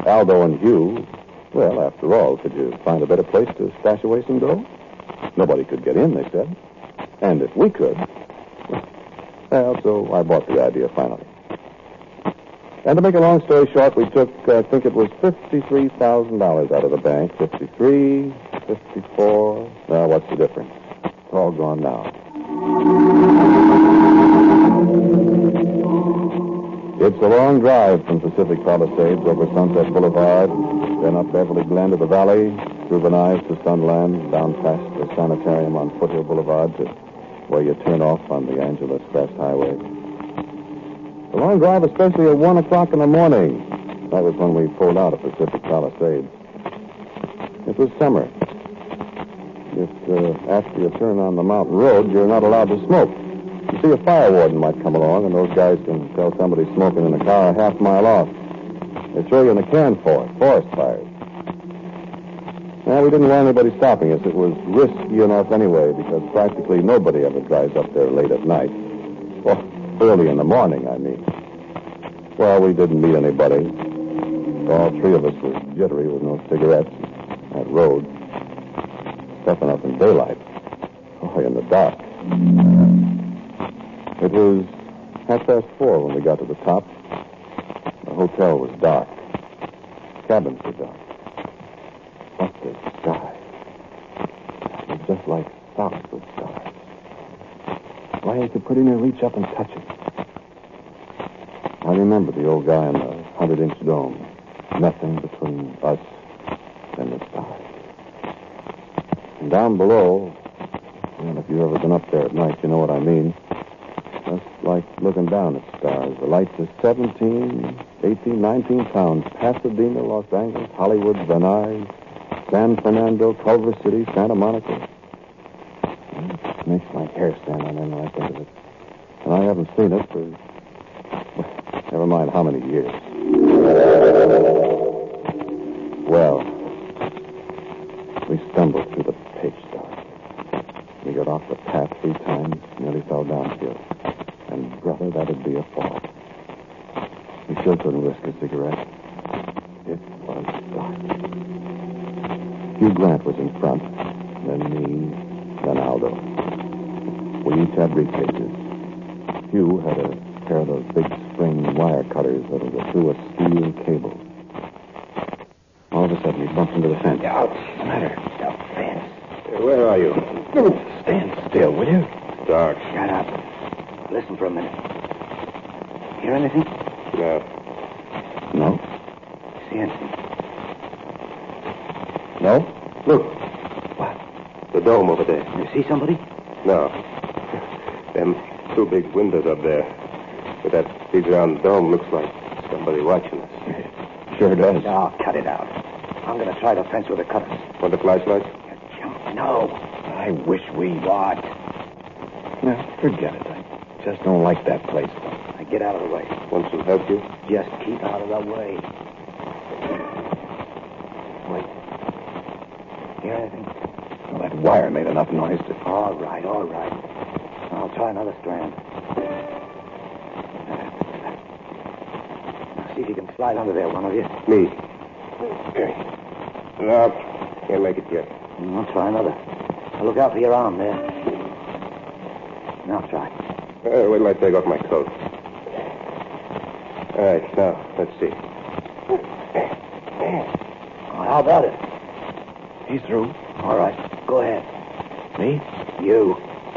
Aldo and Hugh, well, after all, could you find a better place to stash away some dough? Nobody could get in, they said. And if we could... Well, so I bought the idea finally. And to make a long story short, we took, I think it was $53,000 out of the bank. 53, 54. Well, what's the difference? It's all gone now. It's a long drive from Pacific Palisades over Sunset Boulevard, then up Beverly Glen to the valley, through Venice to Sunland, down past the sanitarium on Foothill Boulevard to where you turn off on the Angeles Crest Highway. A long drive, especially at 1 o'clock in the morning. That was when we pulled out of Pacific Palisades. It was summer. Just after you turn on the mountain road, you're not allowed to smoke. You see, a fire warden might come along, and those guys can tell somebody smoking in a car a half mile off. They throw you in a can for it, forest fires. Well, we didn't want anybody stopping us. It was risky enough anyway, because practically nobody ever drives up there late at night. Well, early in the morning, I mean. Well, we didn't meet anybody. All three of us were jittery with no cigarettes. That road. Tough enough in daylight. Oh, in the dark. It was 4:30 when we got to the top. The hotel was dark. Cabins were dark. But the sky. It was just like socks with stars. Why, you could pretty near reach up and touch it. I remember the old guy in the 100-inch dome. Nothing between us and the stars. And down below, well, if you've ever been up there at night, you know what I mean. Just like looking down at stars. The lights are 17, 18, 19 pounds. Pasadena, Los Angeles, Hollywood, Venice, San Fernando, Culver City, Santa Monica. It makes my hair stand on end when I think of it. And I haven't seen it for, never mind how many years. Well, we stumbled through the pitch dark. We got off the path 3 times, nearly fell downhill. And, brother, that'd be a fall. We still couldn't risk a cigarette. It was dark. Hugh Grant was in front, then me, then Aldo. We each had briefcases. Hugh had a pair of those big spring wire cutters that'll go through a steel cable. All of a sudden, he bumped into the fence. What's the matter? The fence. Where are you? Stand still, will you? Dark. Shut up. Listen for a minute. Hear anything? No. No? See anything? No? Look. What? The dome over there. You see somebody? No. Them 2 big windows up there. With that big round dome looks like somebody watching us. Sure does. No, cut it out. I'm going to try the fence with a cutter. Want the flashlight? No. I wish we... What? No, forget it. I just don't like that place. Now get out of the way. Want some help, you? Just keep out of the way. Wait. Hear anything? Well, that wire made enough noise to... All right. I'll try another strand. Now, see if you can slide under there, one of you. Me. No, can't make it yet. I'll try another. Now look out for your arm there. Now try. Wait till I take off my coat. All right, now, let's see. How about it? He's through. All right, go ahead. Me? You.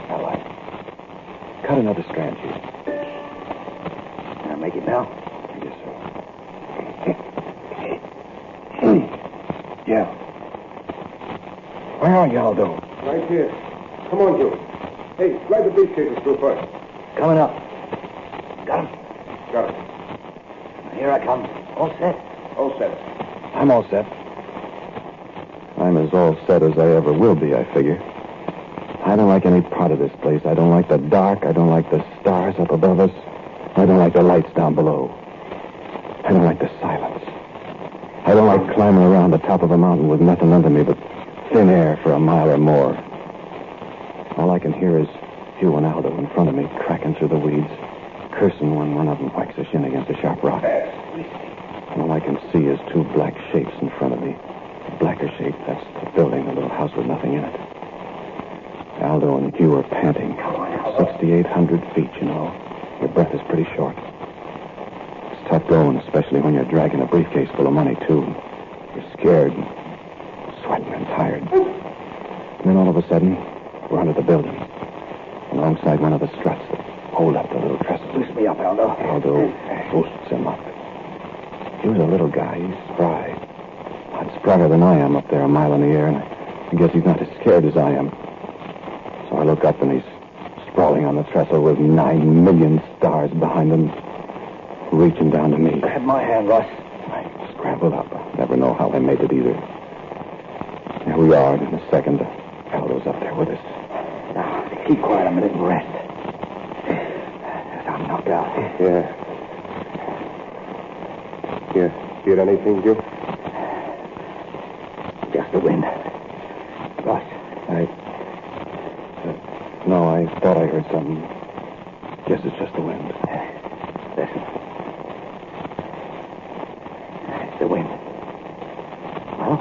All right. Cut another strand, Chief. Can I make it now? I guess so. Yeah. Where are you, Aldo? Right here. Come on, Joe. Hey, slide the briefcases through first. Coming up. Got him. Got it. Here I come. All set. All set. I'm all set. I'm as all set as I ever will be, I figure. I don't like any part of this place. I don't like the dark. I don't like the stars up above us. I don't like the lights down below. I don't like the silence. I don't like climbing around the top of a mountain with nothing under me but thin air for a mile or more. All I can hear is Hugh and Aldo in front of me, cracking through the weeds, cursing when one of them whacks a shin against a sharp rock. And all I can see is two black shapes in front of me. The blacker shape, that's the building, the little house with nothing in it. Aldo and Hugh are panting. 6,800 feet, you know. Your breath is pretty short. It's tough going, especially when you're dragging a briefcase full of money, too. You're scared and sweating and tired. And then all of a sudden, we're under the building, alongside one of the struts that hold up the little trestle. Boost me up, Aldo. Aldo boosts him up. He was a little guy. He's spry. Not sprotter than I am up there a mile in the air, and I guess he's not as scared as I am. So I look up, and he's sprawling on the trestle with 9 million stars behind him, reaching down to me. Grab my hand, Ross. I scrambled up. I never know how I made it either. There we are in a second. Aldo's up there with us. Now, keep quiet a minute and rest. I'm knocked out. Yeah. You hear anything, Joe? Just the wind. Ross. No, I thought I heard something. Guess it's just the wind. Listen. It's the wind. Well?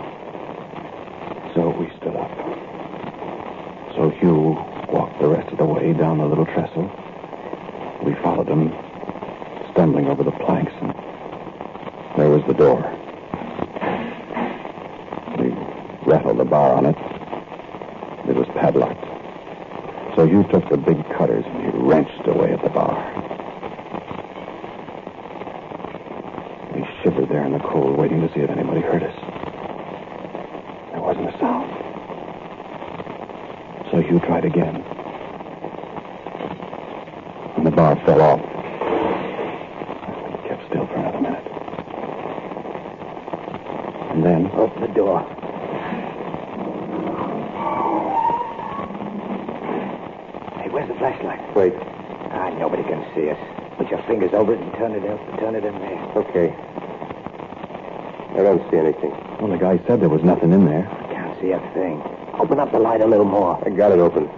So we stood up. So Hugh walked the rest of the way down the little trestle. We followed him, stumbling over the planks, and there was the door. We rattled the bar on it. It was padlocked. So Hugh took the big cutters and he wrenched away at the bar. We shivered there in the cold, waiting to see if anybody heard us. There wasn't a sound. So Hugh tried again. And the bar fell off. We kept still for another minute. And then... Open the door. Hey, where's the flashlight? Wait. Nobody can see us. Put your fingers over it and turn it in there. Okay. I don't see anything. Well, the guy said there was nothing in there. I can't see a thing. Open up the light a little more. I got it open.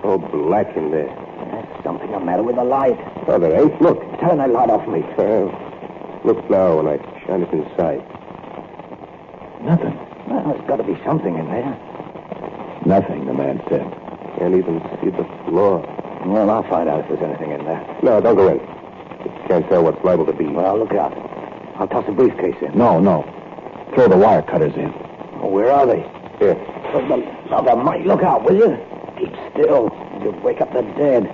Oh, black in there. There's something the matter with the light. Oh, there ain't. Look. Turn that light off me. Look now when I shine it inside. Nothing. Well, there's got to be something in there. Nothing, the man said. Can't even see the floor. Well, I'll find out if there's anything in there. No, don't go in. You can't tell what's liable to be. Well, look out. I'll toss a briefcase in. No. Throw the wire cutters in. Oh, where are they? Here. For the love of Mike, look out, will you? Keep still. You'll wake up the dead.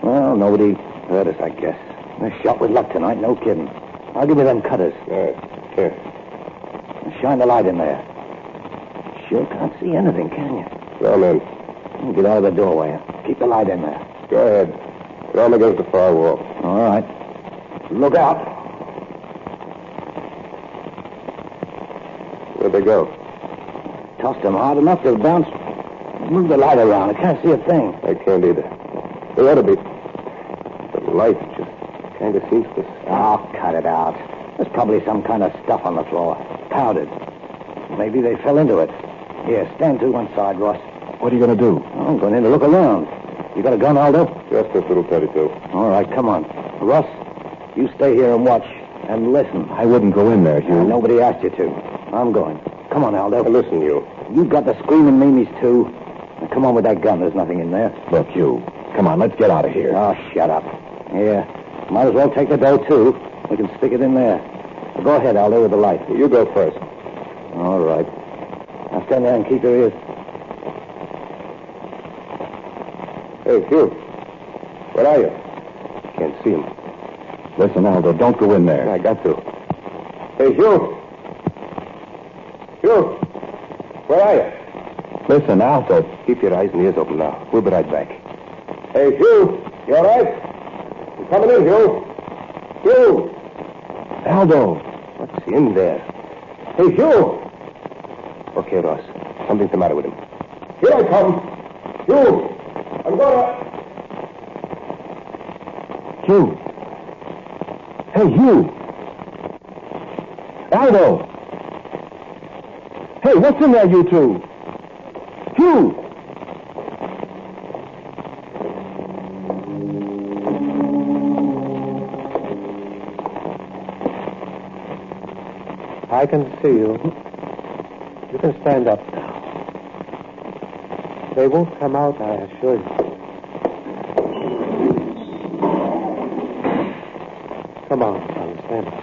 Well, nobody heard us, I guess. We're shot with luck tonight, no kidding. I'll give you them cutters. Here. Shine the light in there. Sure can't see anything, can you? Well, then. Get out of the doorway. Keep the light in there. Go ahead. Throw them against the far wall. All right. Look out. Where'd they go? Tossed them hard enough to bounce. Move the light around. I can't see a thing. I can't either. There ought to be. The light just kind of seems to... Oh, cut it out. There's probably some kind of stuff on the floor. Powdered. Maybe they fell into it. Here, stand to one side, Ross. What are you going to do? I'm going in to look around. You got a gun, Aldo? Just a little 32. All right, come on. Russ, you stay here and watch. And listen, I wouldn't go in there, Hugh. Nobody asked you to. I'm going. Come on, Aldo. Listen, you. You've got the screaming Mimis, too. Now, come on with that gun. There's nothing in there. Look, Hugh, come on, let's get out of here. Oh, shut up. Yeah. Might as well take the dough, too. We can stick it in there. Well, go ahead, Aldo, with the light. You go first. All right. Now stand there and keep your ears. Hey, Hugh. Where are you? Can't see him. Listen, Aldo, don't go in there. I got to. Hey, Hugh. Hugh. Where are you? Listen, Aldo. Keep your eyes and ears open now. We'll be right back. Hey, Hugh. You all right? You coming in, Hugh? Hugh. Aldo. What's in there? Hey, Hugh. Okay, Ross. Something's the matter with him. Here I come. Hugh. I'm gonna... Hugh. Hey, Hugh. Aldo. Hey, what's in there, you two? Hugh. I can see you. You can stand up now. They won't come out, I assure you. Come on, son, stand up.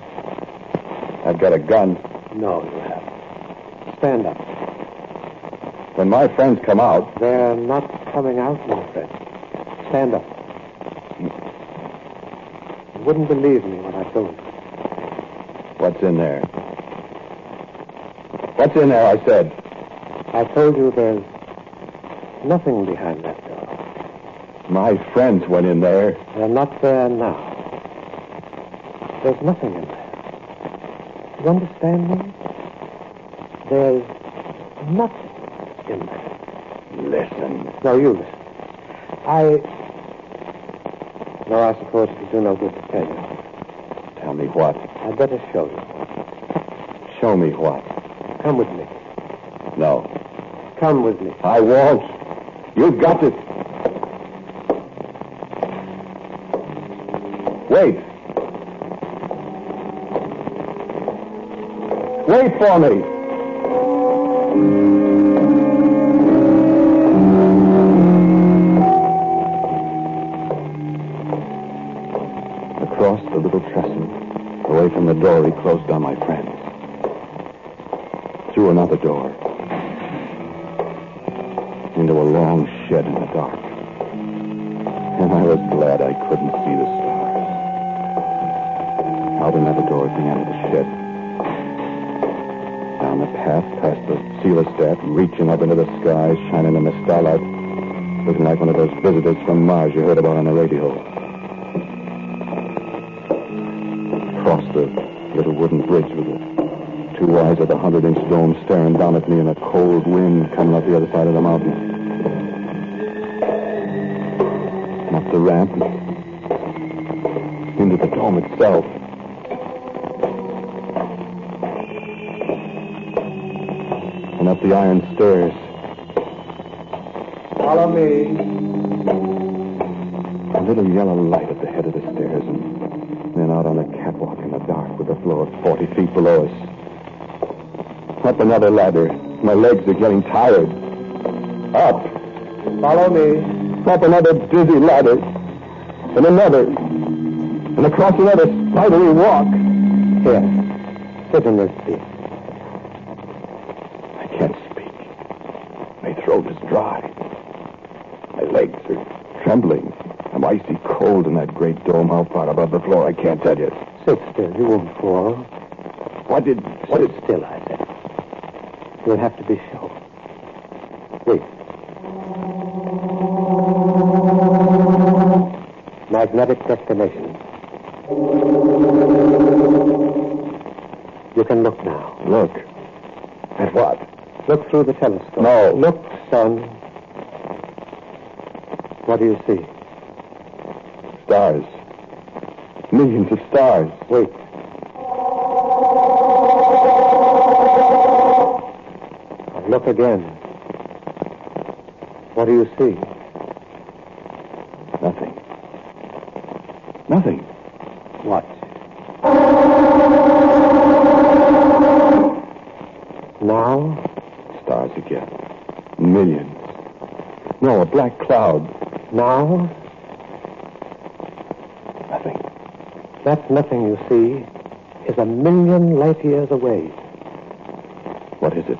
I've got a gun. No, you haven't. Stand up. When my friends come out... They're not coming out, my friend. Stand up. You wouldn't believe me when I told you. What's in there? What's in there, I said? I told you there's nothing behind that door. My friends went in there. They're not there now. There's nothing in there. You understand me? There's nothing in there. Listen. No, you listen. No, I suppose it would do no good to tell you. Tell me what? I'd better show you. Show me what? Come with me. No. Come with me. I won't. You've got to... Wait. Wait for me. Across the little trestle, away from the door, he closed on my friends. Through another door. Into a long shed in the dark. And I was glad I couldn't see the stars. Out another door at the end of the shed. Down the path past the coelostat, reaching up into the sky, shining in the starlight, looking like one of those visitors from Mars you heard about on the radio. Across the little wooden bridge with the two eyes of the 100-inch dome staring down at me and a cold wind coming up the other side of the mountain. And up the ramp into the dome itself. And up the iron stairs. Follow me. A little yellow light at the head of the stairs, and then out on the catwalk in the dark with the floor 40 feet below us. Up another ladder. My legs are getting tired. Up. Follow me. Up another dizzy ladder. And another. And across another spidery walk. Here. Sit in this seat. I can't speak. My throat is dry. My legs are trembling. I'm icy cold in that great dome. How far above the floor, I can't tell you. Sit still. You won't fall. What did... Sit still, I said. You'll have to be sure. Wait. Magnetic destination. You can look now. Look. At what? Look through the telescope. No. Look, son. What do you see? Stars. Millions of stars. Wait. Look again. What do you see? Nothing. Nothing. What? Now? Stars again. Millions. No, a black cloud. Now? Nothing. That nothing you see is a million light years away. What is it?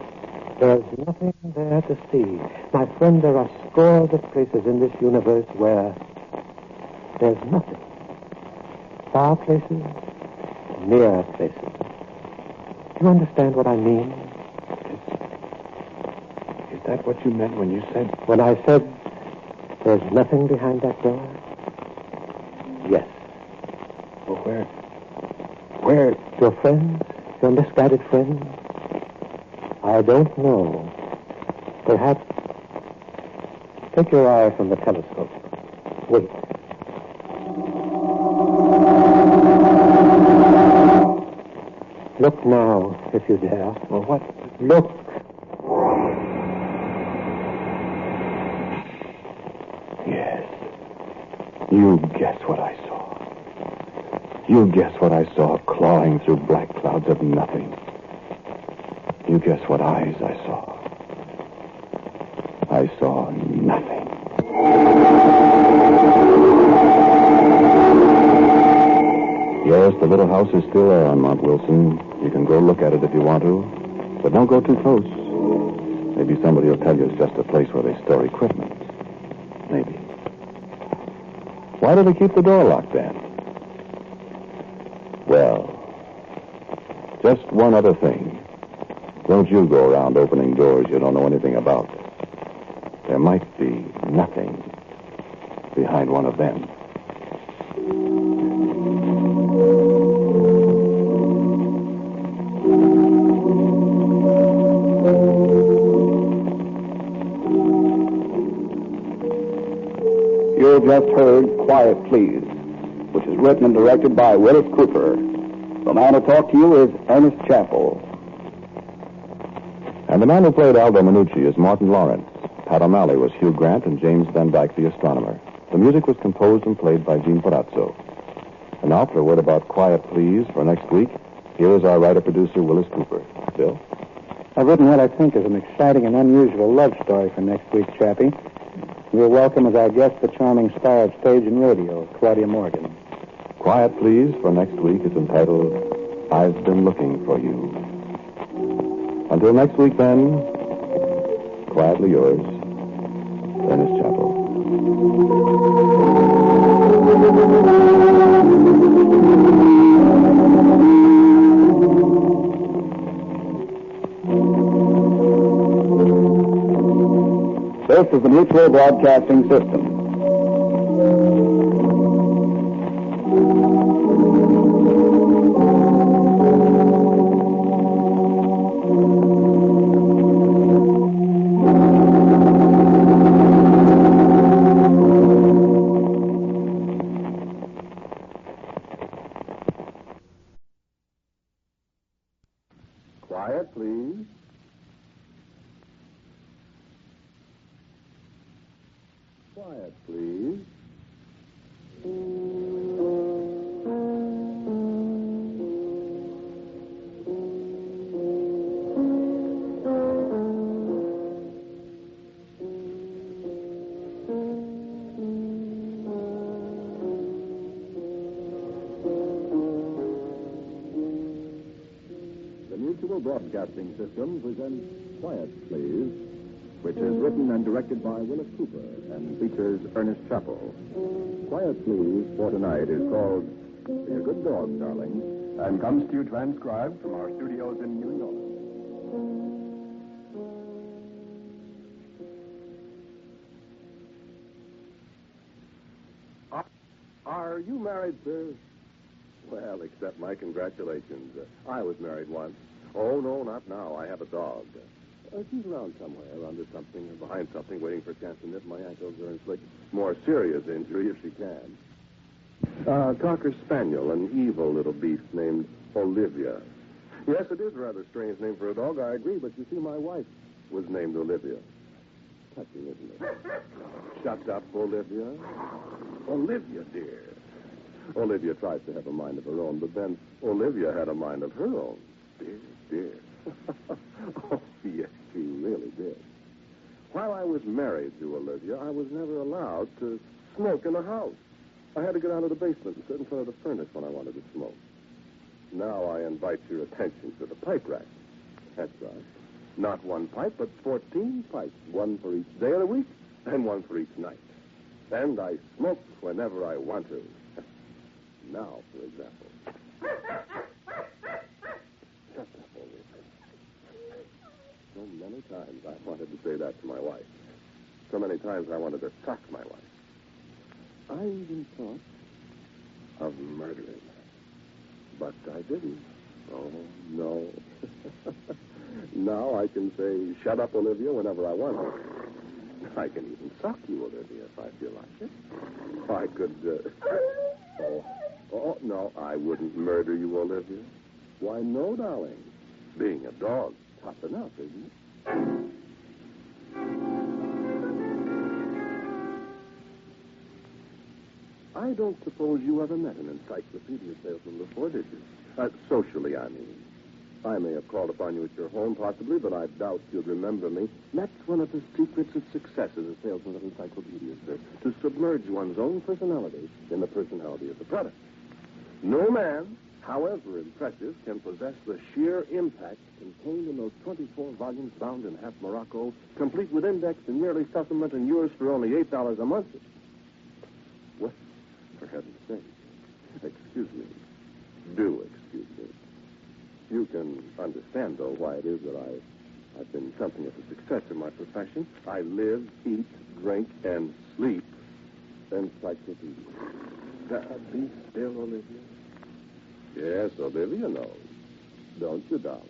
There's nothing there to see. My friend, there are scores of places in this universe where there's nothing. Far places, near places. Do you understand what I mean? Is that what you meant when you said... When I said there's nothing behind that door? Yes. Well, where... Your friends? Your misguided friends? I don't know. Perhaps... Take your eye from the telescope. Wait. Look now, if you dare. Well, what? Look. Yes. You guess what I saw. You guess what I saw clawing through black clouds of nothing. You guess what eyes I saw. I saw nothing. Yes, the little house is still there on Mount Wilson. You can go look at it if you want to. But don't go too close. Maybe somebody will tell you it's just a place where they store equipment. Maybe. Why do they keep the door locked then? Well, just one other thing. Don't you go around opening doors you don't know anything about. There might be nothing behind one of them. You just heard Quiet Please, which is written and directed by Wyllis Cooper. The man who talked to you is Ernest Chappell. And the man who played Aldo Minucci is Martin Lawrence. Pat O'Malley was Hugh Grant and James Van Dyke, the astronomer. The music was composed and played by Gene Palazzo. And now for a word about Quiet Please for next week, here is our writer-producer, Wyllis Cooper. Bill? I've written what I think is an exciting and unusual love story for next week, Chappie. We'll welcome as our guest the charming star of stage and radio, Claudia Morgan. Quiet Please for next week is entitled, I've Been Looking for You. Until next week, then, quietly yours, Ernest Chappell. This is the Mutual Broadcasting System. Quiet, please. Quiet, please. The Mutual Broadcasting System presents Quiet, Please, which is written and directed by Wyllis Cooper and features Ernest Chappell. Quiet, Please for tonight is called Be a Good Dog, Darling, and comes to you transcribed from our studios in New York. Are you married, sir? Well, accept my congratulations. I was married once. Oh, no, not now. I have a dog. She's around somewhere, under something or behind something, waiting for a chance to nip my ankles or inflict more serious injury if she can. Cocker Spaniel, an evil little beast named Olivia. Yes, it is a rather strange name for a dog, I agree, but you see, my wife was named Olivia. Touching, isn't it? Shut up, Olivia. Olivia, dear. Olivia tries to have a mind of her own, but then Olivia had a mind of her own. Dear, dear. Oh, yes, he really did. While I was married to Olivia, I was never allowed to smoke in the house. I had to go down to the basement and sit in front of the furnace when I wanted to smoke. Now I invite your attention to the pipe rack. That's right. Not one pipe, but 14 pipes. One for each day of the week and one for each night. And I smoke whenever I want to. Now, for example. Shut up, Olivia. So many times I wanted to say that to my wife. So many times I wanted to sock my wife. I even thought of murdering her. But I didn't. Oh, no. Now I can say, shut up, Olivia, whenever I want to. I can even sock you, Olivia, if I feel like it. I could, no, I wouldn't murder you, Olivia. Why, no, darling. Being a dog, tough enough, isn't it? I don't suppose you ever met an encyclopedia salesman before, did you? Socially, I mean. I may have called upon you at your home, possibly, but I doubt you'd remember me. That's one of the secrets of success as a salesman of encyclopedias, sir, to submerge one's own personality in the personality of the product. No man, however impressive, can possess the sheer impact contained in those 24 volumes bound in half Morocco, complete with index and yearly supplement, and yours for only $8 a month. What? For heaven's sake. Excuse me. Do excuse me. You can understand, though, why it is that I've been something of a success in my profession. I live, eat, drink, and sleep encyclopedia. Be still, Olivia. Yes, Olivia knows. Don't you, darling?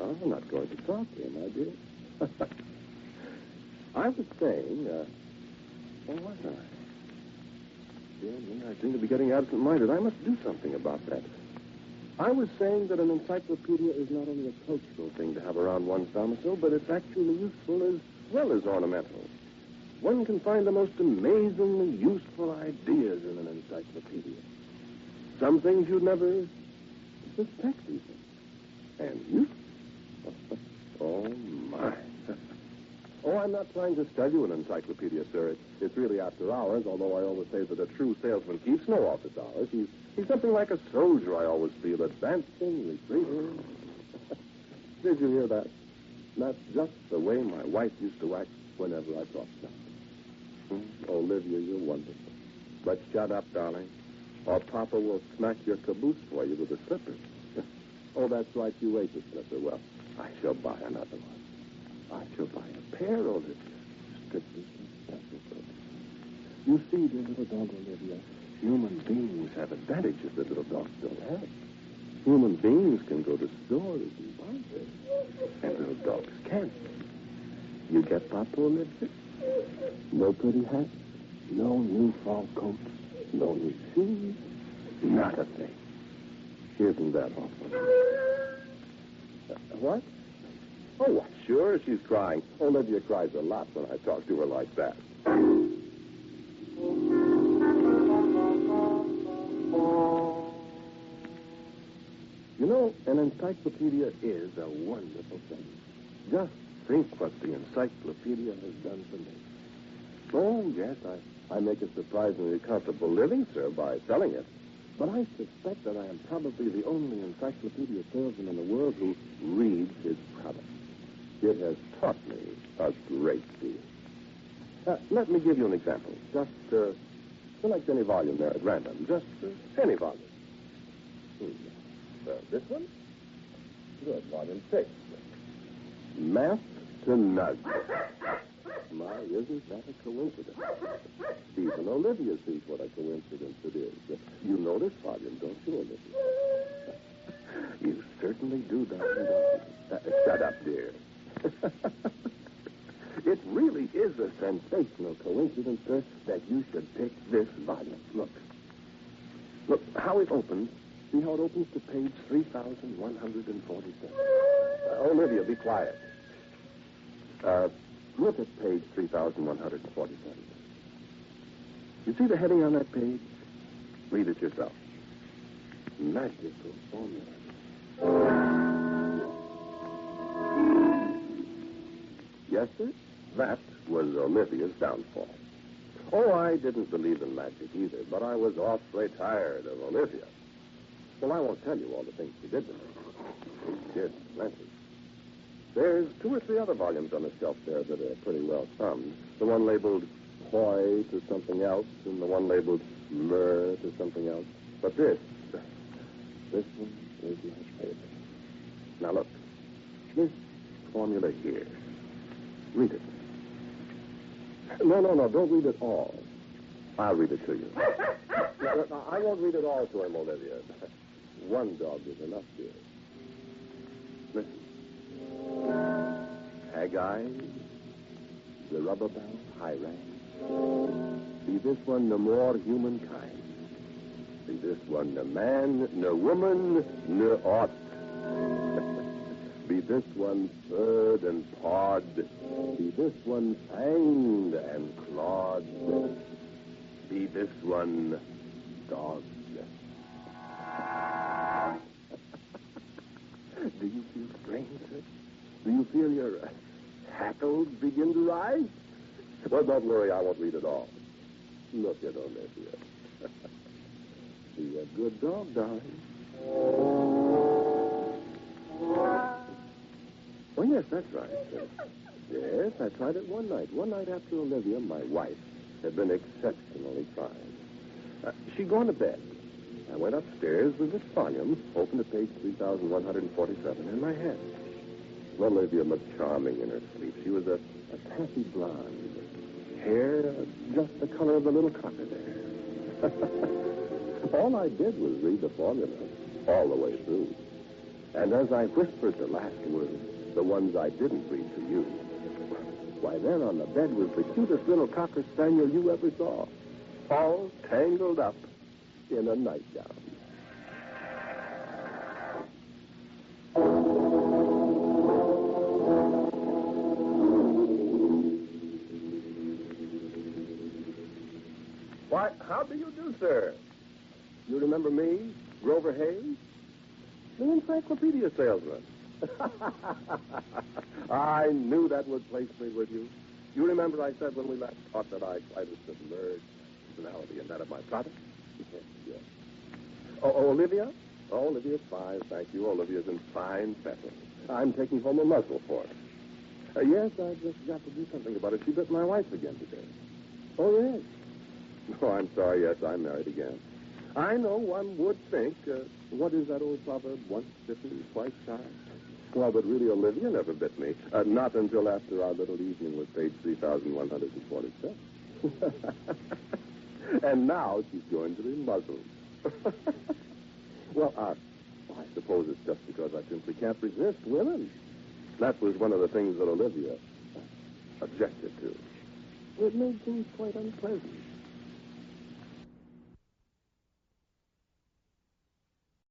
I'm not going to talk to him, I did. I was saying, what was I? Dear me, I seem to be getting absent-minded. I must do something about that. I was saying that an encyclopedia is not only a cultural thing to have around one's domicile, but it's actually useful as well as ornamental. One can find the most amazingly useful ideas in an encyclopedia. Some things you'd never suspect even. And useful. Oh, my. Oh, I'm not trying to sell you an encyclopedia, sir. It's really after hours, although I always say that a true salesman keeps no office hours. He's something like a soldier, I always feel, advancing, retreating. Did you hear that? That's just the way my wife used to act whenever I talked to her. Olivia, you're wonderful. But shut up, darling, or Papa will smack your caboose for you with a slipper. Oh, that's right, you ate the slipper. Well, I shall buy another one. I shall buy a pair, Olivia. Strictly special purpose. You see, dear little dog, Olivia, human beings have advantages that little dogs don't have. Human beings can go to stores and buy things, and little dogs can't. You get Papa, Olivia? No pretty hats, no new fall coats, no new shoes, not a thing. Isn't that awful? What? Oh, what? Sure, she's crying. Olivia cries a lot when I talk to her like that. You know, an encyclopedia is a wonderful thing. Just think what the encyclopedia has done for me. Oh, yes, I make a surprisingly comfortable living, sir, by selling it. But I suspect that I am probably the only encyclopedia salesman in the world who reads his product. It has taught me a great deal. Let me give you an example. Just select any volume there at random. Just any volume. This one? Good, volume 6. Math to Nug. My, isn't that a coincidence? Even Olivia sees what a coincidence it is. You know this volume, don't you, Olivia? You certainly do, darling, don't you? Shut up, dear. It really is a sensational coincidence, sir, that you should pick this volume. Look how it opens. See how it opens to page 3,147. Olivia, be quiet. Look at page 3,147. You see the heading on that page? Read it yourself. Magical formula. Yes, sir. That was Olivia's downfall. Oh, I didn't believe in magic either, but I was awfully tired of Olivia. Well, I won't tell you all the things she did to me. She did plenty. There's 2 or 3 other volumes on the shelf there that are pretty well thumbed. The one labeled Poi to something else, and the one labeled Myrrh to something else. But this one is my favorite. Now, look. This formula here. Read it. No, don't read it all. I'll read it to you. I won't read it all to him, Olivia. One dog is enough, dear. Listen. Haggai, the rubber bell, Hiram. Be this one no more humankind. Be this one no man, no woman, no aught. Be this one furred and pawed. Be this one fanged and clawed. Be this one dogged. Do you feel strange, sir? Do you feel your hackles begin to rise? Well, don't worry, I won't read it all. Look at Olivia. Be a good dog, darling. Oh, yes, that's right. Yes, I tried it one night. One night after Olivia, my wife, had been exceptionally fine. She'd gone to bed. I went upstairs with this volume, opened at page 3147 in my hand. Olivia looked charming in her sleep. She was a taffy blonde. Hair just the color of the little cocker there. All I did was read the formula all the way through. And as I whispered the last words, the ones I didn't read to you, why, there on the bed was the cutest little cocker spaniel you ever saw, all tangled up in a nightgown. Why, how do you do, sir? You remember me, Grover Hayes? The encyclopedia salesman. I knew that would place me with you. You remember I said when we last talked that I tried to submerge personality in that of my product? Yes. Oh, Olivia? Oh, Olivia's fine, thank you. Olivia's in fine fettle. I'm taking home a muzzle for her. Yes, I've just got to do something about it. She bit my wife again today. Oh, yes. Oh, I'm sorry. Yes, I'm married again. I know one would think, what is that old proverb? Once bitten, twice shy? Well, but really, Olivia never bit me. Not until after our little evening with page 3147. And now she's going to be muzzled. Well, I suppose it's just because I simply can't resist women. That was one of the things that Olivia objected to. It made things quite unpleasant.